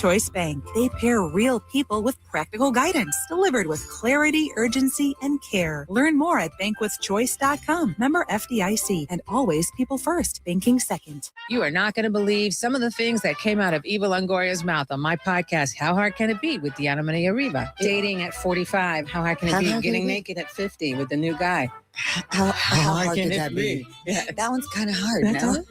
Choice Bank. They pair real people with practical guidance, delivered with clarity, urgency, and care. Learn more at bankwithchoice.com. Member FDIC, and always people first, banking second. You are not going to believe some of the things that came out of Eva Longoria's mouth on my podcast, How Hard Can It Be, with Diana Maria Riva. Dating at 45, how hard can it be? Getting naked at 50 with the new guy. How hard could that be? Yeah. That one's kind of hard, no?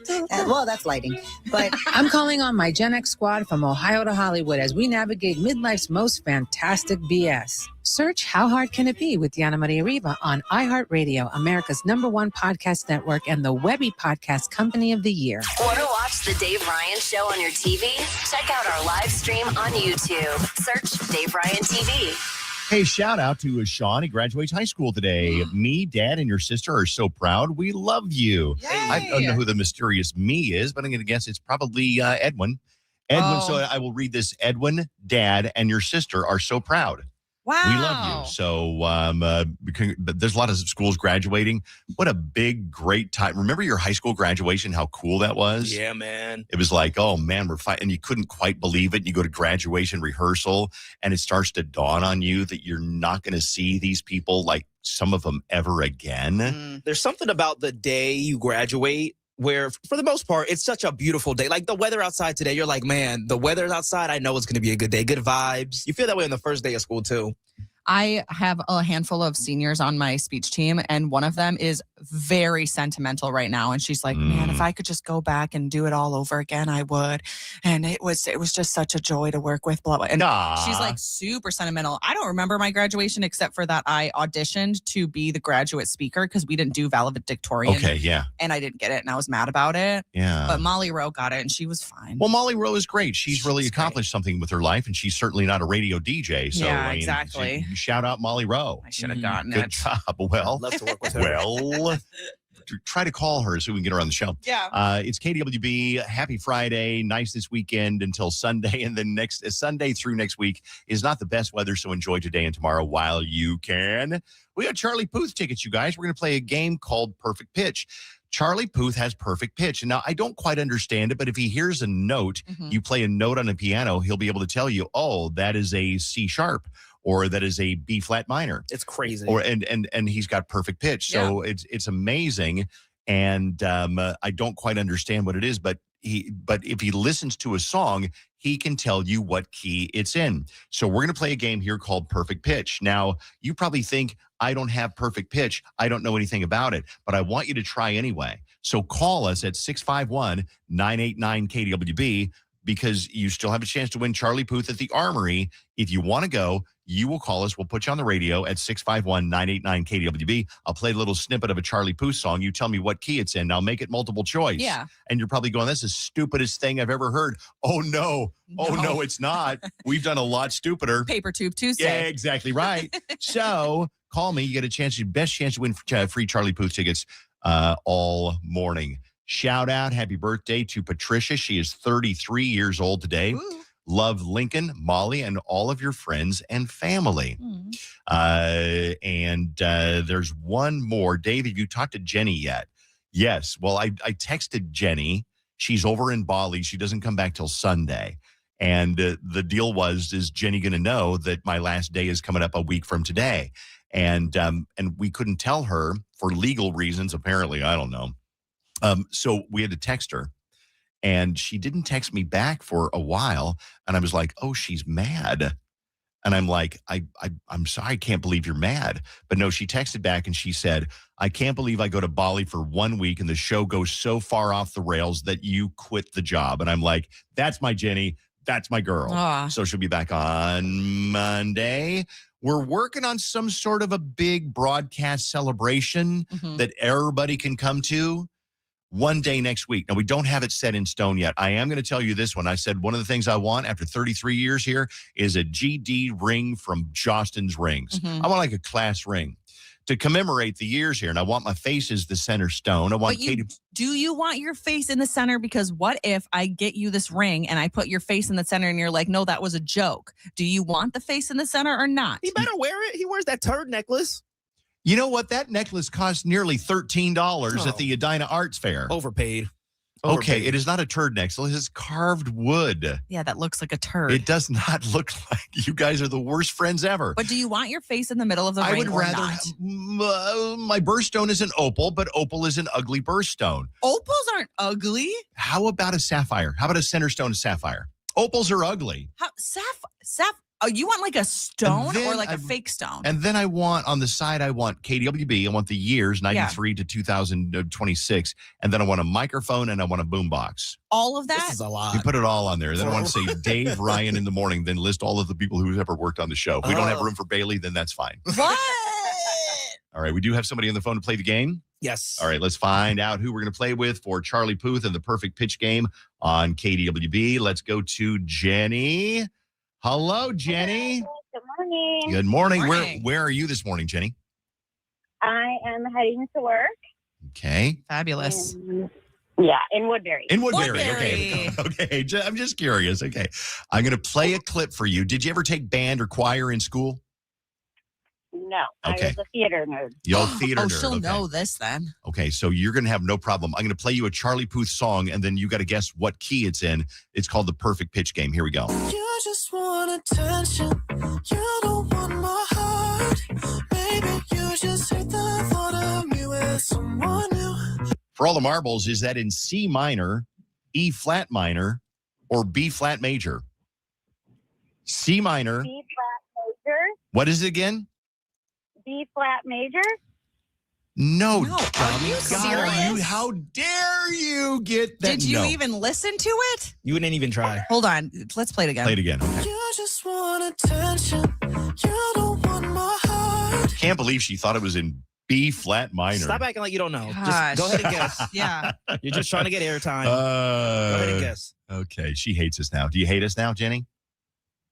Well, that's lighting. But I'm calling on my Gen X squad from Ohio to Hollywood as we navigate midlife's most fantastic BS. Search How Hard Can It Be with Diana Maria Riva on iHeartRadio, America's #1 podcast network and the Webby Podcast Company of the Year. Want to watch the Dave Ryan Show on your TV? Check out our live stream on YouTube. Search Dave Ryan TV. Hey, shout out to Sean. He graduates high school today. Me, Dad, and your sister are so proud. We love you. Yay. I don't know who the mysterious me is, but I'm going to guess it's probably Edwin. Edwin, so I will read this. Edwin, Dad, and your sister are so proud. Wow. We love you. So there's a lot of schools graduating. What a big, great time. Remember your high school graduation, how cool that was? Yeah, man. It was like, oh, man, we're fine. And you couldn't quite believe it. You go to graduation rehearsal, and it starts to dawn on you that you're not going to see these people, like some of them, ever again. There's something about the day you graduate where, for the most part, it's such a beautiful day. Like the weather outside today, you're like, man, the weather's outside. I know it's going to be a good day. Good vibes. You feel that way on the first day of school, too. I have a handful of seniors on my speech team, and one of them is very sentimental right now. And she's like, man, if I could just go back and do it all over again, I would. And it was just such a joy to work with. Blah, blah. And she's like super sentimental. I don't remember my graduation except for that I auditioned to be the graduate speaker because we didn't do valedictorian. Okay, yeah. And I didn't get it, and I was mad about it. Yeah. But Molly Rowe got it, and she was fine. Well, Molly Rowe is great. She's really accomplished something with her life, and she's certainly not a radio DJ. So, yeah, I mean, exactly. Shout out Molly Rowe. I should have gotten Good it. job. Well, Love to work with her. well, try to call her so we can get her on the show. Yeah. It's KDWB. Happy Friday. Nice this weekend until Sunday. And then next Sunday through next week is not the best weather. So enjoy today and tomorrow while you can. We got Charlie Puth tickets, you guys. We're going to play a game called Perfect Pitch. Charlie Puth has perfect pitch. And now I don't quite understand it, but if he hears a note, you play a note on a piano, he'll be able to tell you, oh, that is a C sharp. Or that is a B flat minor. It's crazy. Or and he's got perfect pitch. So it's amazing. And I don't quite understand what it is, but if he listens to a song, he can tell you what key it's in. So we're going to play a game here called Perfect Pitch. Now, you probably think I don't have perfect pitch. I don't know anything about it, but I want you to try anyway. So call us at 651-989-KDWB because you still have a chance to win Charlie Puth at the Armory. If you want to go, you will call us. We'll put you on the radio at 651-989-KDWB. I'll play a little snippet of a Charlie Puth song. You tell me what key it's in. I'll make it multiple choice. Yeah. And you're probably going, that's the stupidest thing I've ever heard. Oh, no. Oh, no, it's not. We've done a lot stupider. Paper Tube Tuesday. Yeah, exactly right. So call me. You get a chance, your best chance to win free Charlie Puth tickets all morning. Shout out, happy birthday to Patricia. She is 33 years old today. Ooh. Love Lincoln, Molly, and all of your friends and family. There's one more. Dave, have you talked to Jenny yet? Yes. Well, I texted Jenny. She's over in Bali. She doesn't come back till Sunday. And the deal is Jenny going to know that my last day is coming up a week from today? And we couldn't tell her for legal reasons, apparently. I don't know. So we had to text her. And she didn't text me back for a while. And I was like, oh, she's mad. And I'm like, I'm sorry, I can't believe you're mad. But no, she texted back and she said, I can't believe I go to Bali for 1 week and the show goes so far off the rails that you quit the job. And I'm like, that's my Jenny. That's my girl. So she'll be back on Monday. We're working on some sort of a big broadcast celebration that everybody can come to. One day next week. Now, we don't have it set in stone yet. I am going to tell you this one. I said one of the things I want after 33 years here is a GD ring from Jostens Rings. I want like a class ring to commemorate the years here. And I want my face as the center stone. I want Do you want your face in the center? Because what if I get you this ring and I put your face in the center and you're like, no, that was a joke. Do you want the face in the center or not? He better wear it. He wears that turd necklace. You know what? That necklace cost nearly $13 at the Edina Arts Fair. Overpaid. Okay, it is not a turd axle. It is carved wood. Yeah, that looks like a turd. It does not look like you guys are the worst friends ever. But do you want your face in the middle of the I ring would or rather not? my birthstone is an opal, but opal is an ugly birthstone. Opals aren't ugly. How about a sapphire? How about a center stone sapphire? Opals are ugly. How Oh, you want like a stone then or like a fake stone? And then I want on the side, I want KDWB. I want the years 93 to 2026. And then I want a microphone and I want a boombox. All of that? This is a lot. You put it all on there. Then I want to say Dave, Ryan in the morning, then list all of the people who've ever worked on the show. If we don't have room for Bailey, then that's fine. What? All right. We do have somebody on the phone to play the game. Yes. All right. Let's find out who we're going to play with for Charlie Puth and the Perfect Pitch game on KDWB. Let's go to Jenny. Hello, Jenny. Good morning. Good morning. Good morning. Where are you this morning, Jenny? I am heading to work. Okay. Fabulous. In Woodbury. In Woodbury. Woodbury. Okay. I'm just curious. Okay. I'm going to play a clip for you. Did you ever take band or choir in school? No, Okay. I was a theater nerd. Yo, theater Oh, nerd. she'll Okay. know this then. Okay, so you're going to have no problem. I'm going to play you a Charlie Puth song, and then you got to guess what key it's in. It's called the Perfect Pitch game. Here we go. You just want attention. You don't want my heart. Maybe you just hate the thought of me with someone new. For all the marbles, is that in C minor, E flat minor, or B flat major? C minor. B flat major. What is it again? B flat major. No. No, are you serious? How dare you get that? Did you No. even listen to it? You wouldn't even try. Hold on. Let's play it again. Play it again. Okay. You just want attention. You don't want my heart. Can't believe she thought it was in B flat minor. Stop acting like you don't know. Gosh. Just go ahead and guess. Yeah. You're just trying to get airtime. Go ahead and guess. Okay, she hates us now. Do you hate us now, Jenny?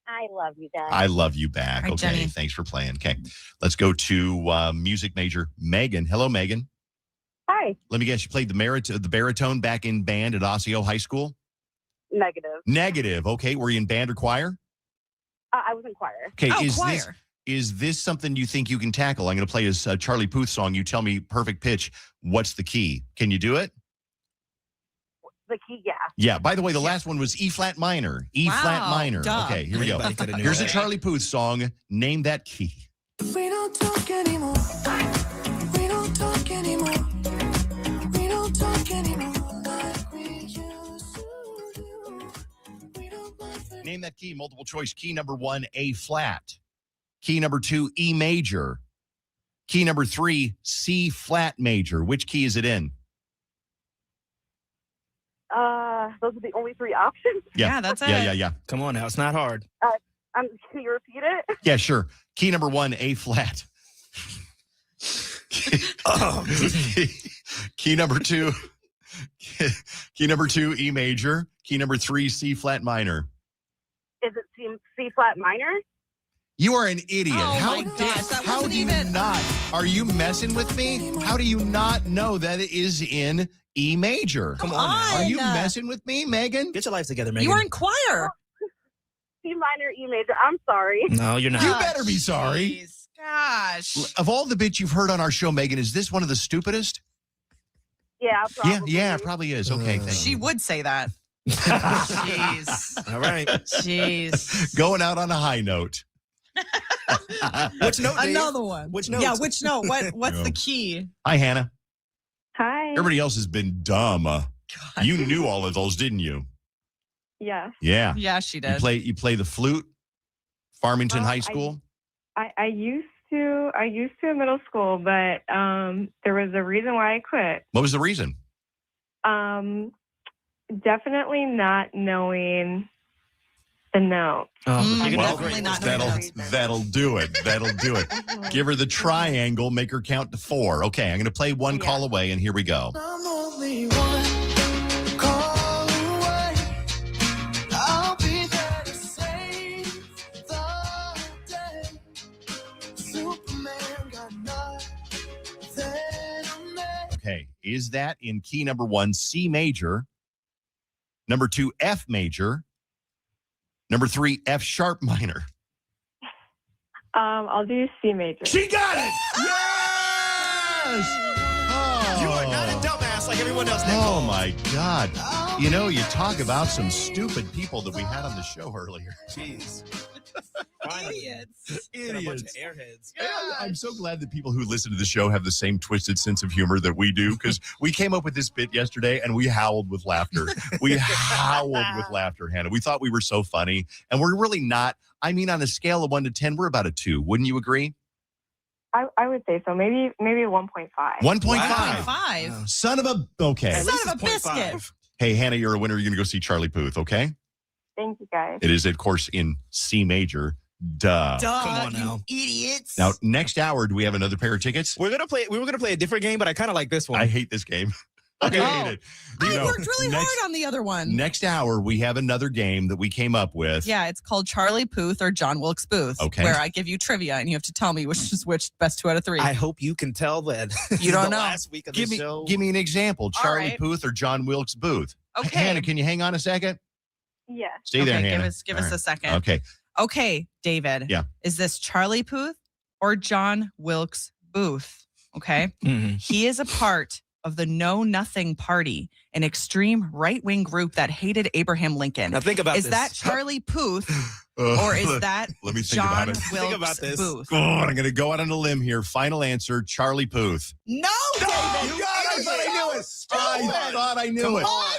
I love you guys. I love you back. Hi, Okay, Jenny. thanks for playing. Okay, let's go to music major Megan. Hello, Megan. Hi. Let me guess, you played the baritone back in band at Osseo High School? Negative. Negative. Okay, were you in band or choir? I was in choir. Okay, Oh, is choir. this something you think you can tackle? I'm going to play this Charlie Puth song. You tell me perfect pitch. What's the key? Can you do it? The key, yeah. Yeah. By the way, the last one was E flat minor. E flat Wow, minor. duh. Okay, here we go. Anybody coulda knew Here's a that. Charlie Puth song. Name that key. We don't talk anymore. We don't talk anymore. We don't talk anymore like we used to do. We don't laugh at Name that key. Multiple choice. Key number 1, A flat. Key number 2, E major. Key number 3, C flat major. Which key is it in? Those are the only three options. Yeah, that's it. Yeah. Come on now. It's not hard. Can you repeat it? Yeah, sure. Key number 1, A flat. Key number 2. Key number 2, E major. Key number 3, C flat minor. Is it C flat minor? You are an idiot. Oh how my gosh, that how wasn't do you even- not? Are you messing with me? How do you not know that it is in E major? Come on now. Are you messing with me, Megan? Get your life together, Megan. You were in choir. C minor, E major. I'm sorry. No, you're not. You better be sorry. Jeez. Gosh. Of all the bits you've heard on our show, Megan, is this one of the stupidest? Yeah, probably. Yeah, it probably is. Okay, thank She you. would say that. Jeez. All right. Jeez. Going out on a high note. Which note, Dave? Another one. Which note? Yeah, which note? What's No. the key? Hi, Hannah. Hi. Everybody else has been dumb. God. You knew all of those, didn't you? Yes. Yeah. Yeah, she You did. play the flute, Farmington Oh, High School. I used to in middle school, but there was a reason why I quit. What was the reason? Definitely not knowing the note. Oh, Mm, you're gonna Well, have great definitely not listening. knowing that'll do it. That'll do it. Give her the triangle, make her count to 4. Okay, I'm going to play one Yeah. call away, and here we go. I'm only one call away. I'll be there to save the day. Superman got nothing on me. Okay, is that in key number 1, C major? Number 2, F major? Number 3, F sharp minor? I'll do C major. She got it! Yes! You are not a dumbass like everyone else next. Oh, my God. You know, you talk about some stupid people that we had on the show earlier. Jeez. Idiots. And a bunch of airheads. Yeah, I'm so glad that people who listen to the show have the same twisted sense of humor that we do, because we came up with this bit yesterday and we howled with laughter. We howled with laughter, Hannah. We thought we were so funny, and we're really not. I mean, on a scale of 1 to 10, we're about a 2. Wouldn't you agree? I would say so. Maybe 1.5. 1.5. Wow. 5. Son of a... Okay. At least Son of a it's 0.5. biscuit. Hey, Hannah, you're a winner. You're going to go see Charlie Puth, okay? Thank you, guys. It is, of course, in C major. Duh. Come on now. Idiots. Now, next hour, do we have another pair of tickets? We were gonna play a different game, but I kind of like this one. I hate this game. Okay. I hate it. I worked really hard on the other one. Next hour, we have another game that we came up with. Yeah, it's called Charlie Puth or John Wilkes Booth. Okay. Where I give you trivia and you have to tell me which is which best 2 out of 3. I hope you can tell that. You don't the know. Last week of the show. Give me an example. Charlie right. Puth or John Wilkes Booth. Okay. Hannah, can you hang on a second? Yes. Stay there, Okay, Hannah. give us All a second. Okay. Okay, David. Yeah. Is this Charlie Puth or John Wilkes Booth? Okay. Mhm. He is a part of the Know Nothing Party, an extreme right-wing group that hated Abraham Lincoln. Now think about Is this. that Charlie Puth or is that Let me think John about it. Wilkes Think about this. Booth? God, I'm going to go out on a limb here. Final answer, Charlie Puth. No, David. Oh, God, I thought I knew it. I thought I knew Come it. on.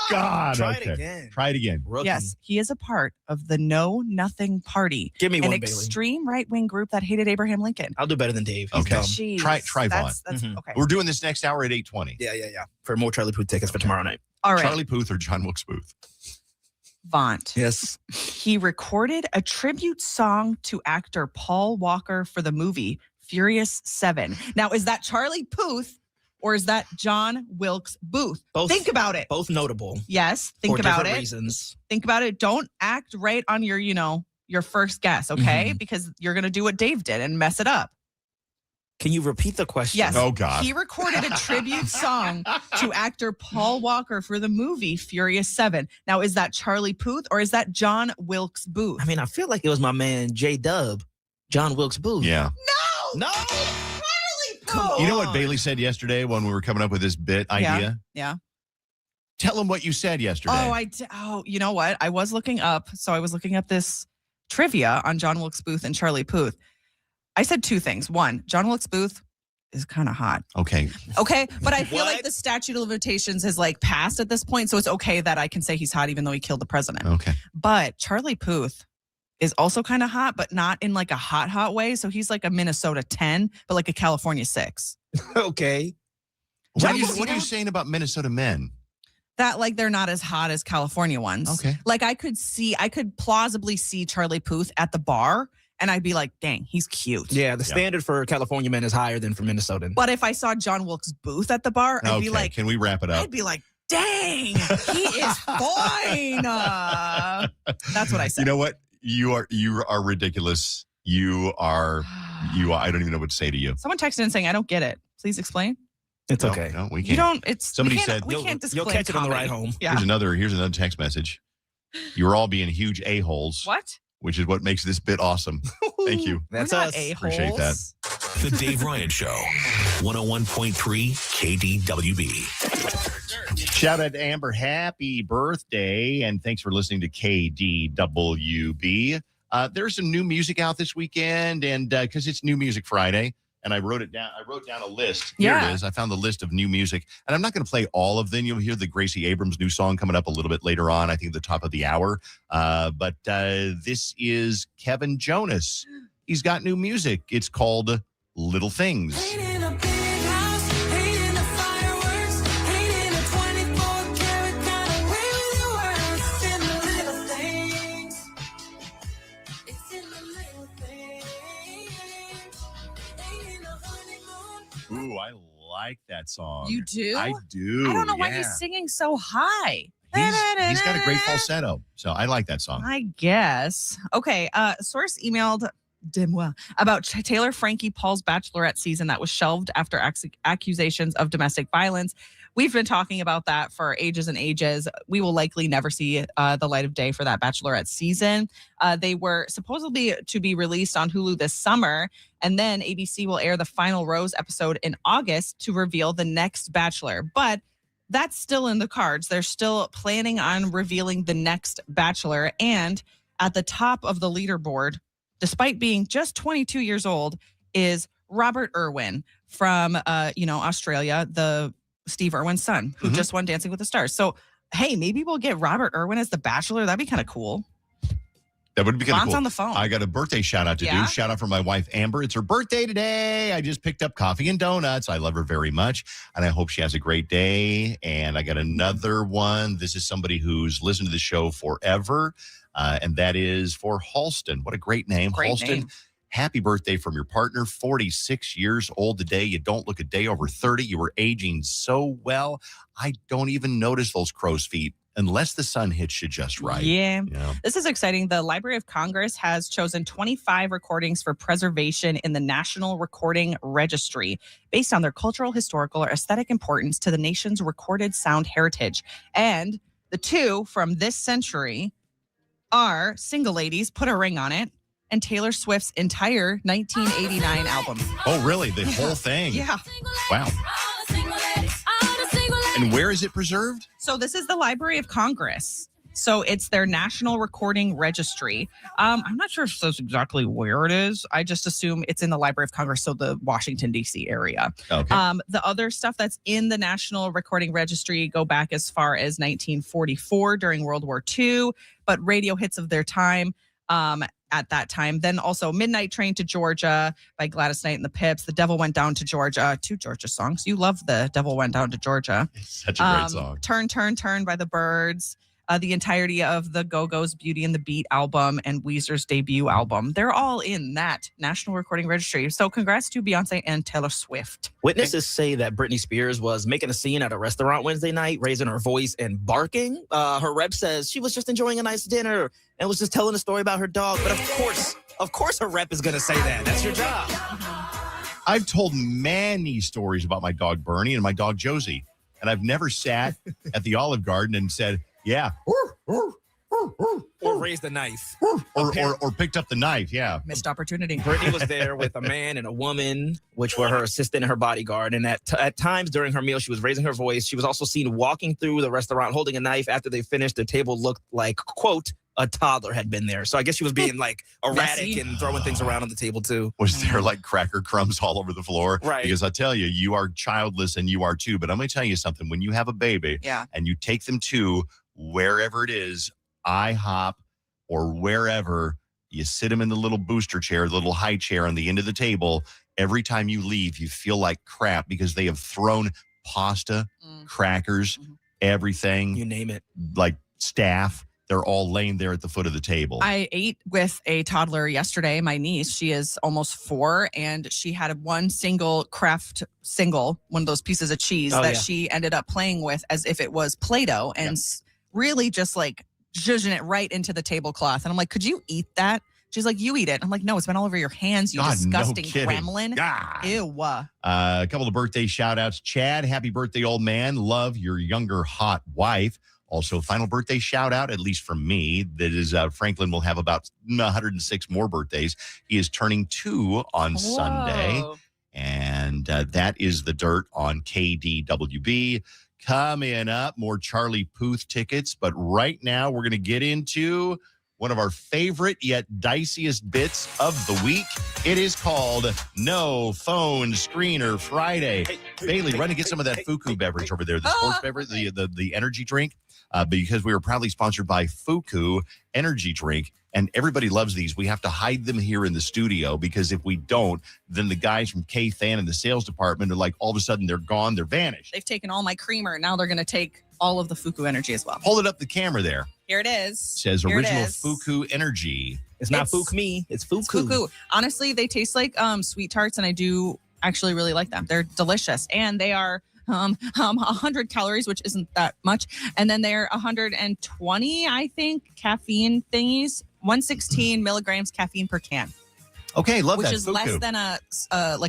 God. Try okay. it again. Try it again. Rookie. Yes, he is a part of the Know Nothing Party, Give me an one, Bailey. extreme right-wing group that hated Abraham Lincoln. I'll do better than Dave. He's Okay. dumb. Jeez, Try Vaughn. That's Mhm. okay. We're doing this next hour at 8:20. Yeah. For more Charlie Puth tickets for tomorrow night. All right, Charlie Puth or John Wilkes Booth? Vaunt. Yes. He recorded a tribute song to actor Paul Walker for the movie Furious 7. Now, is that Charlie Puth or is that John Wilkes Booth? Both. Think about it. Both notable. Yes, think for about different it. reasons. Think about it. Don't act right on your, your first guess, okay? Mhm. Because you're going to do what Dave did and mess it up. Can you repeat the question? Yes. Oh, God. He recorded a tribute song to actor Paul Walker for the movie Furious 7. Now, is that Charlie Puth or is that John Wilkes Booth? I mean, I feel like it was my man J-Dub, John Wilkes Booth. Yeah. No. Charlie Come Puth. You know what Bailey said yesterday when we were coming up with this bit idea? Yeah. Tell him what you said yesterday. You know what? I was looking up this trivia on John Wilkes Booth and Charlie Puth. I said 2 things. 1, John Wilkes Booth is kind of hot. Okay. Okay, but I feel like What? the statute of limitations has passed at this point, so it's okay that I can say he's hot even though he killed the president. Okay. But Charlie Puth is also kind of hot, but not in like a hot way. So he's like a Minnesota 10, but like a California 6. Okay. What are John you saying about Minnesota men? That like they're not as hot as California ones. Okay. Like I could plausibly see Charlie Puth at the bar and I'd be like, dang, he's cute. Yeah, the standard for California men is higher than for Minnesotans. But if I saw John Wilkes Booth at the bar, I'd be like, can we wrap it up? I'd be like, dang, he is fine. That's what I said. You know what? You are ridiculous. You are. I don't even know what to say to you. Someone texted in saying, I don't get it. Please explain. It's No, okay. No, we can't. You don't, it's, Somebody we can't, said- we You'll- can't display you'll catch it on the comedy. ride home. Yeah. Here's another text message. You were all being huge a-holes, What? which is what makes this bit awesome. Thank you. That's We're not us. a-holes. Appreciate that. The Dave Ryan Show, 101.3 KDWB. Shout out to Amber. Happy birthday. And thanks for listening to KDWB. There's some new music out this weekend, and because it's New Music Friday, and I wrote down a list. Here Yeah. it is. I found the list of new music, and I'm not going to play all of them. You'll hear the Gracie Abrams new song coming up a little bit later on, I think at the top of the hour. But this is Kevin Jonas. He's got new music. It's called Little Things. Ain't in a big house, ain't in the fireworks, ain't in a 24-karat kind of way with the world. It's in the little things. It's in the little things. Ain't in a honeymoon. Ooh, I like that song. You do? I do. I don't know why yeah. he's singing so high. He's got a great falsetto, so I like that song. I guess. Okay. Source emailed Demois about Taylor Frankie Paul's Bachelorette season that was shelved after accusations of domestic violence. We've been talking about that for ages and ages. We will likely never see the light of day for that Bachelorette season. They were supposedly to be released on Hulu this summer, and then ABC will air the final Rose episode in August to reveal the next Bachelor. But that's still in the cards. They're still planning on revealing the next Bachelor. And at the top of the leaderboard, despite being just 22 years old, is Robert Irwin from, Australia, the Steve Irwin's son, who just won Dancing with the Stars. So, hey, maybe we'll get Robert Irwin as the Bachelor. That'd be kind of cool. That would be kind of cool. On the phone. I got a birthday shout out to do. Shout out for my wife, Amber. It's her birthday today. I just picked up coffee and donuts. I love her very much. And I hope she has a great day. And I got another one. This is somebody who's listened to the show forever. And that is for Halston. What a great name. Halston. Name. Happy birthday from your partner, 46 years old today. You don't look a day over 30. You were aging so well. I don't even notice those crow's feet unless the sun hits you just right. Yeah. This is exciting. The Library of Congress has chosen 25 recordings for preservation in the National Recording Registry based on their cultural, historical, or aesthetic importance to the nation's recorded sound heritage. And the two from this century are Single Ladies, Put a Ring on It, and Taylor Swift's entire 1989 album. Oh, really? The whole thing? Yeah. Wow. And where is it preserved? So this is the Library of Congress. So it's their National Recording Registry. I'm not sure if that's exactly where it is. I just assume it's in the Library of Congress, so the Washington, D.C. area. Okay. The other stuff that's in the National Recording Registry go back as far as 1944 during World War II, but radio hits of their time. At that time. Then also Midnight Train to Georgia by Gladys Knight and the Pips. The Devil Went Down to Georgia. Two Georgia songs. You love The Devil Went Down to Georgia. It's such a great song. Turn, Turn, Turn by the Byrds. The entirety of the Go-Go's Beauty and the Beat album and Weezer's debut album. They're all in that National Recording Registry. So congrats to Beyonce and Taylor Swift. Witnesses say that Britney Spears was making a scene at a restaurant Wednesday night, raising her voice and barking. Her rep says she was just enjoying a nice dinner and was just telling a story about her dog. But of course her rep is going to say that. That's your job. I've told many stories about my dog Bernie and my dog Josie. And I've never sat at the Olive Garden and said, yeah. Or raised a knife. Or picked up the knife, yeah. Missed opportunity. Brittany was there with a man and a woman, which were her assistant and her bodyguard. And at times during her meal, she was raising her voice. She was also seen walking through the restaurant holding a knife. After they finished, the table looked like, quote, a toddler had been there. So I guess she was being like erratic and throwing things around on the table too. Was there like cracker crumbs all over the floor? Right. Because I tell you, you are childless and you are too. But I'm going to tell you something. When you have a baby and you take them to wherever it is, IHOP or wherever, you sit them in the little booster chair, the little high chair on the end of the table. Every time you leave, you feel like crap because they have thrown pasta, crackers, everything. You name it. Like staff. They're all laying there at the foot of the table. I ate with a toddler yesterday, my niece. She is almost 4, and she had one single Kraft single, one of those pieces of cheese she ended up playing with as if it was Play-Doh and really just like zhuzhing it right into the tablecloth. And I'm like, could you eat that? She's like, you eat it. I'm like, no, it's been all over your hands, you disgusting gremlin. Ew. A couple of birthday shout outs. Chad, happy birthday, old man. Love your younger hot wife. Also, final birthday shout out, at least from me, that is Franklin will have about 106 more birthdays. He is turning 2 on Sunday. And that is the dirt on KDWB. Coming up, more Charlie Puth tickets. But right now, we're going to get into one of our favorite yet diciest bits of the week. It is called No Phone Screener Friday. Bailey, run and get some of that Fuku beverage over there, the sports beverage, the energy drink. Because we are proudly sponsored by Fuku Energy Drink, and everybody loves these. We have to hide them here in the studio because if we don't, then the guys from K-Fan and the sales department are like, all of a sudden they're gone, they're vanished. They've taken all my creamer. Now they're going to take all of the Fuku Energy as well. Hold it up the camera there. Here it is. It says original Fuku Energy. It's not Fuku me, it's Fuku. It's Fuku. Honestly, they taste like sweet tarts, and I do actually really like them. They're delicious, and they are 100 calories, which isn't that much. And then they're 120, I think, caffeine thingies, 116 milligrams caffeine per can. Okay, love which that. Which is Fuku. less than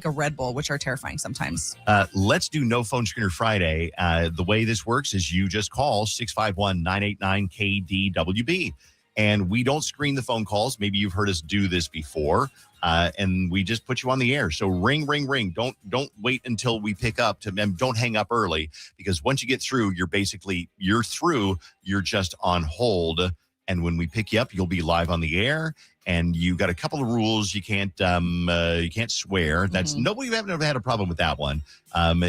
a Red Bull, which are terrifying sometimes. Let's do No Phone Screener Friday. The way this works is you just call 651-989-KDWB. And we don't screen the phone calls. Maybe you've heard us do this before. and we just put you on the air. So ring, ring, ring. Don't wait until we pick up. And don't hang up early, because once you get through, you're through. You're just on hold. And when we pick you up, you'll be live on the air. And you got a couple of rules. You can't swear. That's nobody. We haven't ever had a problem with that one.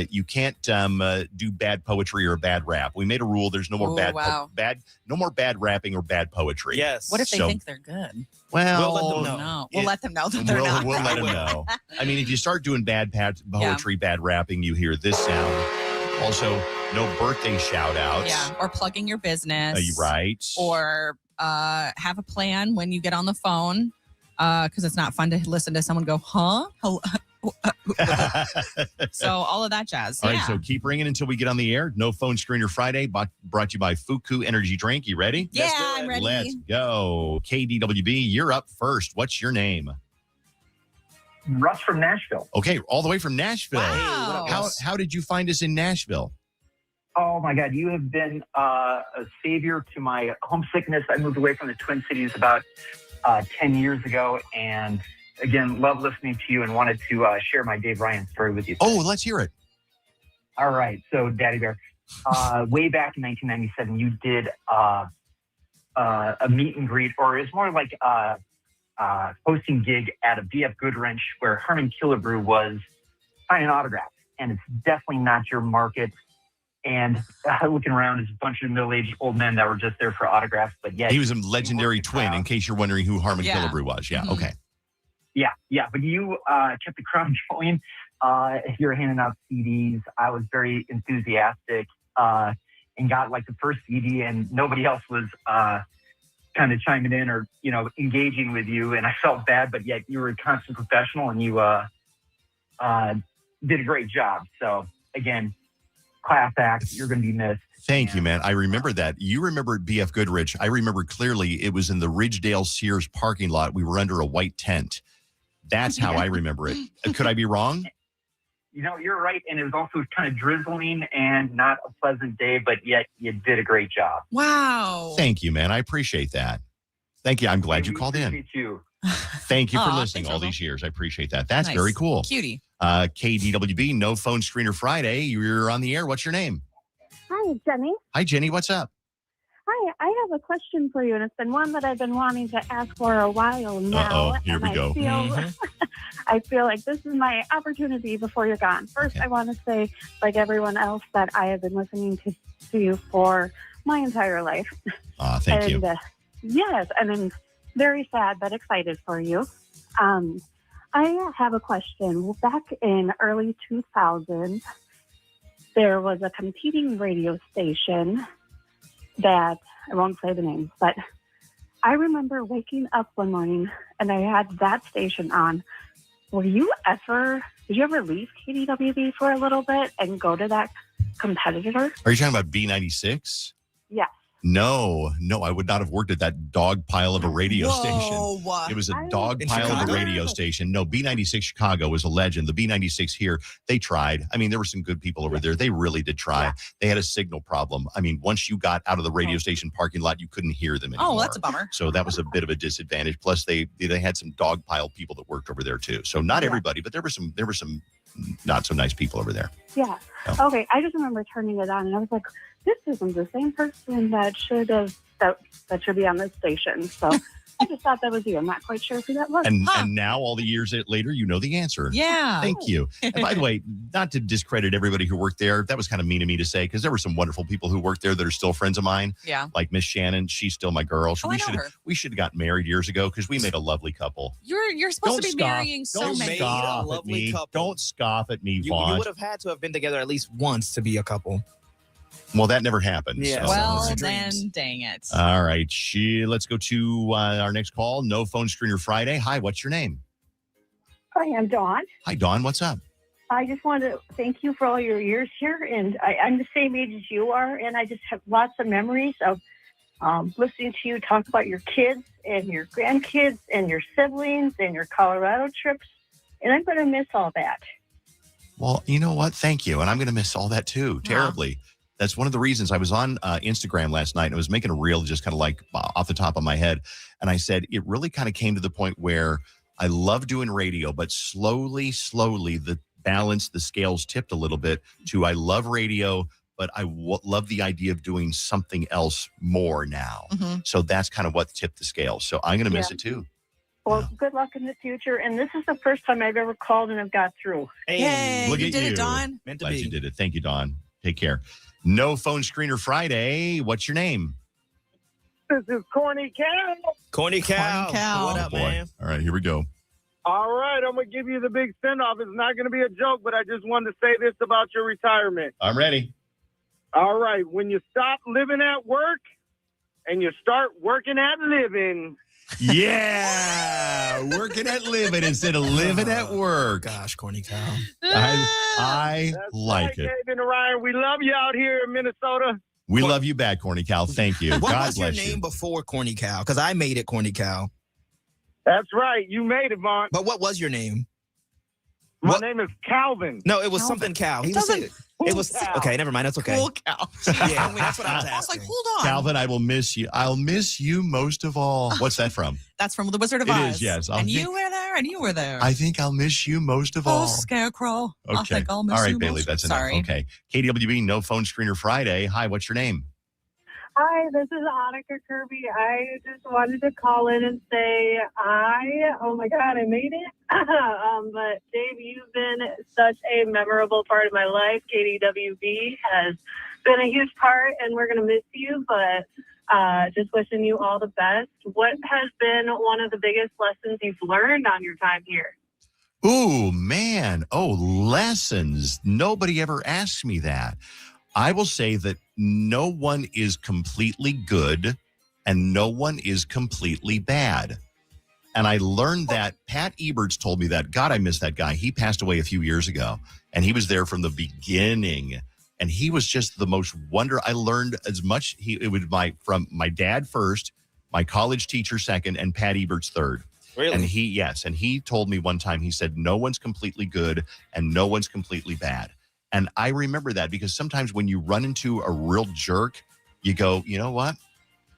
You can't do bad poetry or bad rap. We made a rule. There's no more no more bad rapping or bad poetry. Yes. What if they think they're good? Well, we'll let them know. No, we'll let them know that they're not. We'll let them know. I mean, if you start doing bad poetry, bad rapping, you hear this sound. Also, no birthday shout outs. Yeah, or plugging your business. Right. Or have a plan when you get on the phone, because it's not fun to listen to someone go, huh? So all of that jazz. All right, so keep ringing until we get on the air. No Phone Screener Friday, brought to you by Fuku Energy Drink. You ready? Yeah, I'm ready. Let's go. KDWB, you're up first. What's your name? Russ from Nashville. Okay, all the way from Nashville. Wow. How did you find us in Nashville? Oh, my God. You have been a savior to my homesickness. I moved away from the Twin Cities about 10 years ago. And, again, love listening to you and wanted to share my Dave Ryan story with you today. Oh, let's hear it. All right. So, Daddy Bear, way back in 1997, you did a meet and greet, or it's more like hosting gig at a BF Goodwrench where Harmon Killebrew was signing autographs. And it's definitely not your market. And looking around, it's a bunch of middle-aged old men that were just there for autographs. But yeah, he was a legendary twin, in case you're wondering who Harmon Killebrew was. Yeah, okay. Yeah. But you kept the crowd going. You were handing out CDs. I was very enthusiastic and got like the first CD, and nobody else was kind of chiming in or, engaging with you. And I felt bad, but yet you were a constant professional, and you did a great job. So, again, class act, you're going to be missed. Thank you, man. I remember that. You remember BF Goodrich. I remember clearly it was in the Ridgedale Sears parking lot. We were under a white tent. That's how I remember it. Could I be wrong? You're right. And it was also kind of drizzling and not a pleasant day, but yet you did a great job. Wow. Thank you, man. I appreciate that. Thank you. I'm glad you called in. You. Thank you for listening all these years. I appreciate that. That's very cool. Cutie. KDWB, No Phone Screener Friday. You're on the air. What's your name? Hi, Jenny. Hi, Jenny. What's up? Hi, I have a question for you, and it's been one that I've been wanting to ask for a while now. Here we go. I feel like this is my opportunity before you're gone. First, I want to say, like everyone else, that I have been listening to you for my entire life. Thank you. Yes, and I'm very sad but excited for you. I have a question. Back in early 2000s, there was a competing radio station that, I won't say the name, but I remember waking up one morning and I had that station on. Did you ever leave KDWB for a little bit and go to that competitor? Are you talking about B96? Yes. No, I would not have worked at that dog pile of a radio station. It was a dog pile of a radio station. No, B96 Chicago was a legend. The B96 here, they tried. I mean, there were some good people over there. They really did try. Yeah. They had a signal problem. I mean, once you got out of the radio station parking lot, you couldn't hear them anymore. Oh, that's a bummer. So that was a bit of a disadvantage. Plus, they had some dog pile people that worked over there too. So not everybody, but there were some not so nice people over there. Yeah. Oh. Okay. I just remember turning it on and I was like, this isn't the same person that should be on this station. So I just thought that was you. I'm not quite sure who that was. And now, all the years later, you know the answer. Yeah. Thank you. And by the way, not to discredit everybody who worked there. That was kind of mean of me to say, because there were some wonderful people who worked there that are still friends of mine. Yeah. Like Miss Shannon. She's still my girl. We should have gotten married years ago because we made a lovely couple. You're supposed to be marrying so many. Don't scoff at me, Vaughn. You would have had to have been together at least once to be a couple. Well, that never happened. Yeah. So. Well, then, dang it. All right. Let's go to our next call. No Phone Screener Friday. Hi, what's your name? Hi, I'm Dawn. Hi, Dawn. What's up? I just want to thank you for all your years here. And I'm the same age as you are. And I just have lots of memories of listening to you talk about your kids and your grandkids and your siblings and your Colorado trips. And I'm going to miss all that. Well, you know what? Thank you. And I'm going to miss all that too, terribly. That's one of the reasons I was on Instagram last night and I was making a reel just kind of like off the top of my head. And I said, it really kind of came to the point where I love doing radio, but slowly, the scales tipped a little bit to I love radio, but I love the idea of doing something else more now. Mm-hmm. So that's kind of what tipped the scale. So I'm going to miss it too. Well, good luck in the future. And this is the first time I've ever called and I've got through. Hey, Look you at did you. it, Dawn. Meant to Glad be. you did it. Thank you, Dawn. Take care. No Phone Screener Friday. What's your name? This is Corny Cal. Corny Cow. Corny Cow. What Oh, up, boy. man? All right, here we go. All right, I'm going to give you the big send-off. It's not going to be a joke, but I just wanted to say this about your retirement. I'm ready. All right, when you stop living at work and you start working at living. Yeah, working at living instead of living at work. Gosh, Corny Cow. I That's like right, it. Dave and Ryan, we love you out here in Minnesota. We love you back, Corny Cal. Thank you. What God was your bless name you. before Corny Cow? Because I made it Corny Cow. That's right, you made it, Vaughn. But what was your name? My name is Calvin. No, it was something Cow. He was saying, it was Cow. okay. Never mind. That's okay. Cool cow. Yeah, that's what I was I was asking. like, hold on. Calvin, I will miss you. I'll miss you most of all. What's that from? That's from The Wizard of It Oz. is, yes. And you were there, and you were there. I think I'll miss you most of all. Oh, Scarecrow. I Okay. think I'll miss All right, you Bailey, most. that's enough. Sorry. Okay. KDWB, No Phone Screener Friday. Hi, what's your name? Hi, this is Annika Kirby. I just wanted to call in and say oh my God, I made it. But Dave, you've been such a memorable part of my life. KDWB has been a huge part, and we're going to miss you, but just wishing you all the best. What has been one of the biggest lessons you've learned on your time here? Ooh, man. Oh, lessons. Nobody ever asks me that. I will say that no one is completely good and no one is completely bad. And I learned that. Pat Eberts told me that. God, I miss that guy. He passed away a few years ago and he was there from the beginning. And he was just the most I learned as much. It was from my dad first, my college teacher second, and Pat Eberts third. Really? And he told me one time, he said, no one's completely good and no one's completely bad. And I remember that because sometimes when you run into a real jerk, you go, you know what?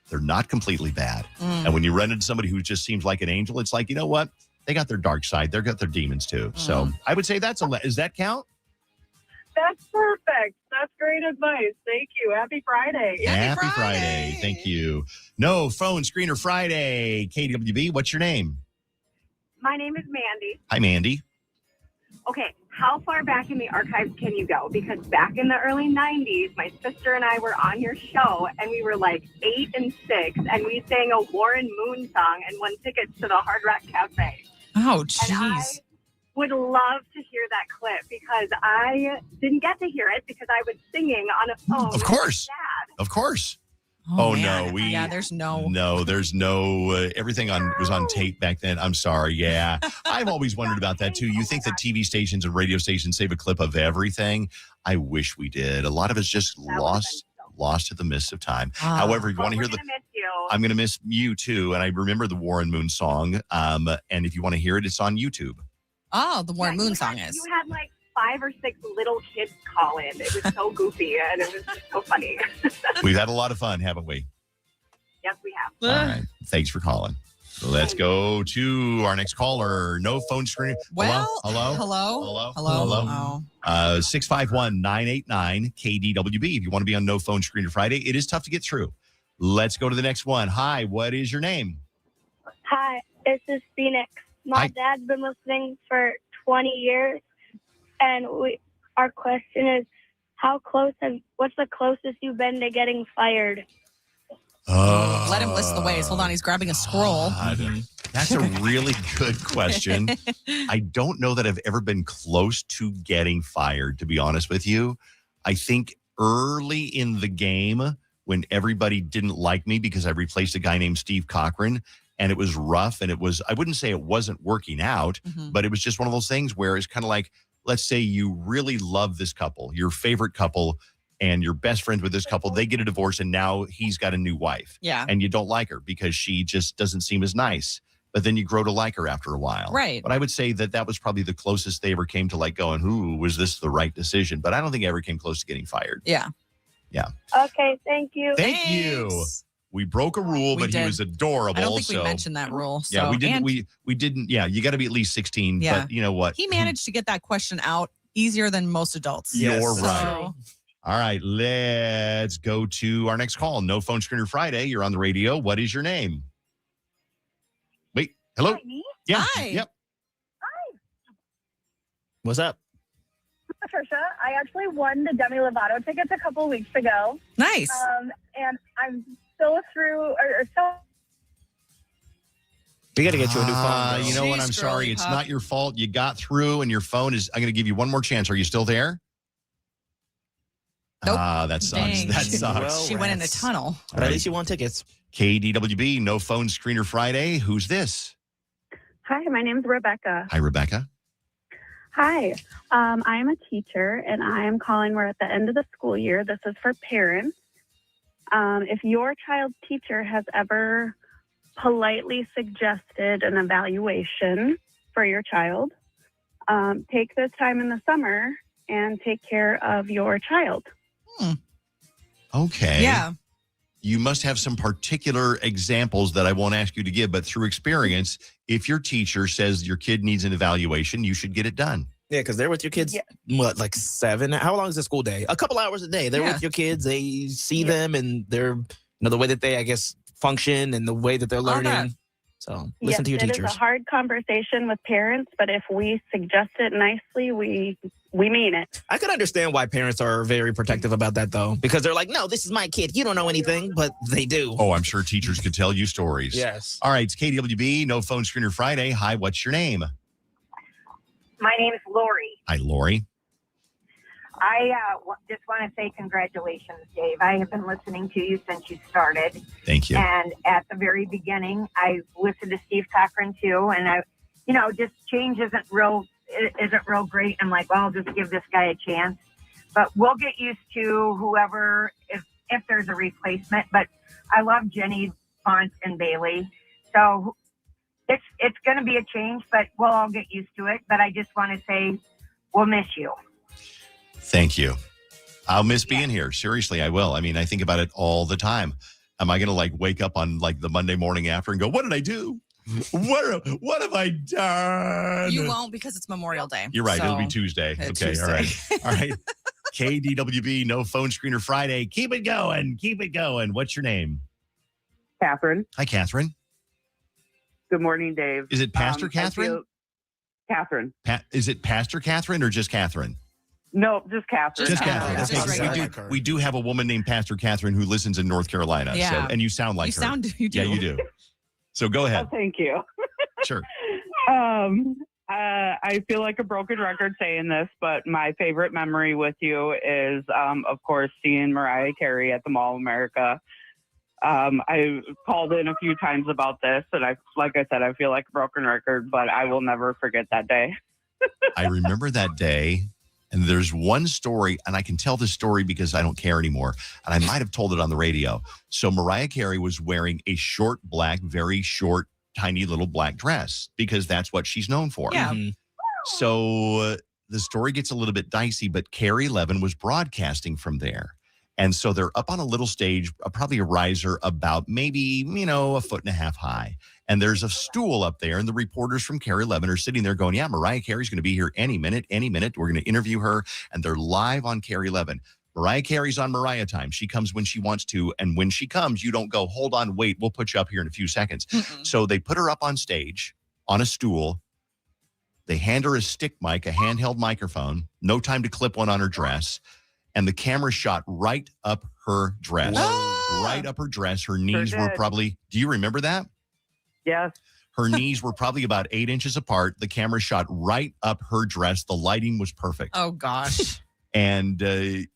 They're not completely bad. And when you run into somebody who just seems like an angel, it's like, you know what? They got their dark side. They've got their demons too. So I would say does that count? That's perfect. That's great advice. Thank you. Happy Friday. Happy Friday. Thank you. No Phone Screener Friday. KWB, what's your name? My name is Mandy. Hi, Mandy. Okay, how far back in the archives can you go? Because back in the early 90s, my sister and I were on your show, and we were like 8 and 6, and we sang a Warren Moon song and won tickets to the Hard Rock Cafe. Oh, And I jeez. would love to hear that clip because I didn't get to hear it because I was singing on a phone. Of course. with my dad. Of course. Oh, man. no, there's no. No, there's no. Everything was on tape back then. I'm sorry. Yeah, I've always wondered about that too. You think that TV stations and radio stations save a clip of everything? I wish we did. A lot of it's just lost to the mist of time. However, if you want to hear I'm going to miss you too. And I remember the Warren Moon song. And if you want to hear it, it's on YouTube. Oh, the Warren Moon song is. You had like 5 or 6 little kids call in. It was so goofy and it was just so funny. We've had a lot of fun, haven't we? Yes, we have. All right. Thanks for calling. Let's go to our next caller. No phone screen. Well, hello. Hello. 651-989 KDWB. If you want to be on No Phone Screener Friday, it is tough to get through. Let's go to the next one. Hi, what is your name? Hi, this is Phoenix. My Hi. dad's been listening for 20 years, and our question is, what's the closest you've been to getting fired? Let him list the ways. Hold on, he's grabbing a scroll. That's a really good question. I don't know that I've ever been close to getting fired, to be honest with you. I think early in the game, when everybody didn't like me because I replaced a guy named Steve Cochran, and it was rough, and I wouldn't say it wasn't working out, but it was just one of those things where it's kind of like, let's say you really love this couple, your favorite couple, and you're best friends with this couple, they get a divorce, and now he's got a new wife. Yeah. And you don't like her because she just doesn't seem as nice. But then you grow to like her after a while. Right. But I would say that was probably the closest they ever came to like going, was this the right decision? But I don't think I ever came close to getting fired. Yeah. Yeah. Okay, thank you. Thank you. We broke a rule, We but did. he was adorable. I don't think so, we mentioned that rule. yeah, so- we didn't. and We didn't. Yeah, you got to be at least 16. Yeah. But you know what? he managed to get that question out easier than most adults. You're So- right. All right, let's go to our next call. No Phone Screener Friday. You're on the radio. What is your name? Wait, hello? Hi, me? Yeah. Hi. Yep. What's up? Patricia, I actually won the Demi Lovato tickets a couple of weeks ago. Nice. And I'm so through, or so. We got to get you a new phone. You know what? I'm sorry. It's not your fault. You got through, and your phone is. I'm going to give you one more chance. Are you still there? Nope. That sucks. Dang. That She- sucks. She went in a tunnel. But at least you won tickets. KDWB, No Phone Screener Friday. Who's this? Hi, my name's Rebecca. Hi, Rebecca. Hi, I am a teacher, and I am calling. We're at the end of the school year. This is for parents. If your child's teacher has ever politely suggested an evaluation for your child, take this time in the summer and take care of your child. Okay. Yeah. You must have some particular examples that I won't ask you to give, but through experience, if your teacher says your kid needs an evaluation, you should get it done. Yeah, because they're with your kids, what, like 7? How long is the school day? A couple hours a day. They're with your kids. They see them and they're, the way that they, I guess, function and the way that they're learning. So listen to your It teachers. is a hard conversation with parents, but if we suggest it nicely, we mean it. I can understand why parents are very protective about that, though, because they're like, no, this is my kid. You don't know anything, but they do. Oh, I'm sure teachers could tell you stories. Yes. All right, it's KDWB, No Phone Screener Friday. Hi, what's your name? My name is Lori. Hi, Lori. I just want to say congratulations, Dave. I have been listening to you since you started. Thank you. And at the very beginning, I listened to Steve Cochran too, and I, just change isn't real great. I'm like, well, I'll just give this guy a chance. But we'll get used to whoever, if there's a replacement. But I love Jenny, Font, and Bailey. So it's going to be a change, but we'll all get used to it. But I just want to say we'll miss you. Thank you. I'll miss being here. Seriously, I will. I mean, I think about it all the time. Am I going to wake up on the Monday morning after and go, what did I do? What have I done? You won't because it's Memorial Day. You're right. So- It'll be Tuesday. It's Okay. All right. Tuesday. All right. KDWB, No Phone Screener Friday. Keep it going. Keep it going. What's your name? Catherine. Hi, Catherine. Good morning, Dave. Is it Pastor Catherine? Catherine. Is it Pastor Catherine or just Catherine? No, just Catherine. Just Catherine. Okay. We do have a woman named Pastor Catherine who listens in North Carolina. Yeah. So, and you sound like her. You do. Yeah, you do. So go ahead. Oh, thank you. Sure. I feel like a broken record saying this, but my favorite memory with you is, of course, seeing Mariah Carey at the Mall of America. I called in a few times about this, and like I said, I feel like a broken record, but I will never forget that day. I remember that day, and there's one story, and I can tell this story because I don't care anymore, and I might have told it on the radio. So Mariah Carey was wearing a short black, very short, tiny little black dress because that's what she's known for. Yeah. So the story gets a little bit dicey, but Carrie Levin was broadcasting from there. And so they're up on a little stage, probably a riser about maybe, 1.5 feet high. And there's a stool up there. And the reporters from Carrie Levin are sitting there going, yeah, Mariah Carey's going to be here any minute. We're going to interview her. And they're live on Carrie Levin. Mariah Carey's on Mariah time. She comes when she wants to. And when she comes, you don't go, hold on, wait, we'll put you up here in a few seconds. So they put her up on stage on a stool. They hand her a stick mic, a handheld microphone. No time to clip one on her dress. And the camera shot right up her dress. Right up her dress. Her knees were probably, do you remember that? Yes. Her knees were probably about 8 inches apart. The camera shot right up her dress. The lighting was perfect. Oh, gosh. And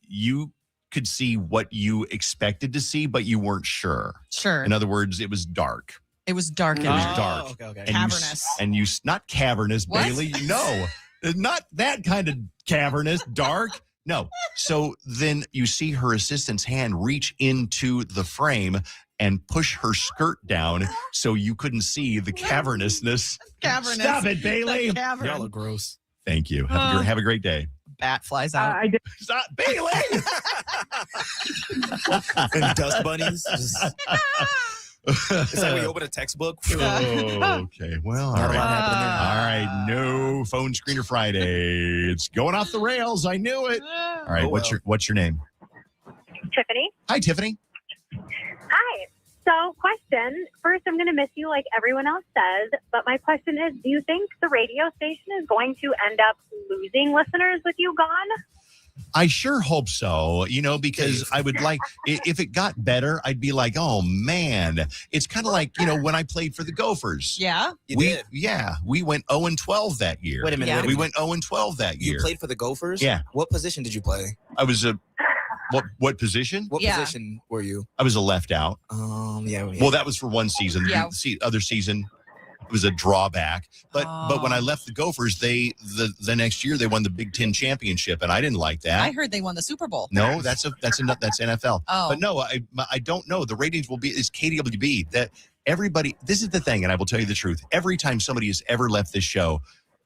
you could see what you expected to see, but you weren't sure. Sure. In other words, it was dark. It was dark. It was dark. Okay. Cavernous. Not cavernous, What? Bailey. No, not that kind of cavernous, dark. No. So then you see her assistant's hand reach into the frame and push her skirt down so you couldn't see the cavernousness. Cavernous. Stop it, Bailey. The cavern. Y'all are gross. Thank you. Have a great day. bat flies out. I did. Stop, Bailey. And dust bunnies. It's like when you open a textbook. Okay, well, all right. All right, no phone screener Friday. It's going off the rails. I knew it. All right, what's your name? Tiffany. Hi, Tiffany. Hi. So, question. First, I'm going to miss you like everyone else says, but my question is, do you think the radio station is going to end up losing listeners with you gone? I sure hope so, because I would like, if it got better, I'd be like, oh, man. It's kind of like, when I played for the Gophers. Yeah? We went 0-12 that year. Wait a minute. We went 0-12 that year. You played for the Gophers? Yeah. What position did you play? I was what position? What position were you? I was a left out. Yeah. Well, that was for one season. Yeah. The other season, it was a drawback. But when I left the Gophers, the next year they won the Big Ten championship, and I didn't like that. I heard they won the Super Bowl. No, that's NFL. Oh. But no, I don't know. The ratings will be is KDWB that everybody. This is the thing, and I will tell you the truth. Every time somebody has ever left this show,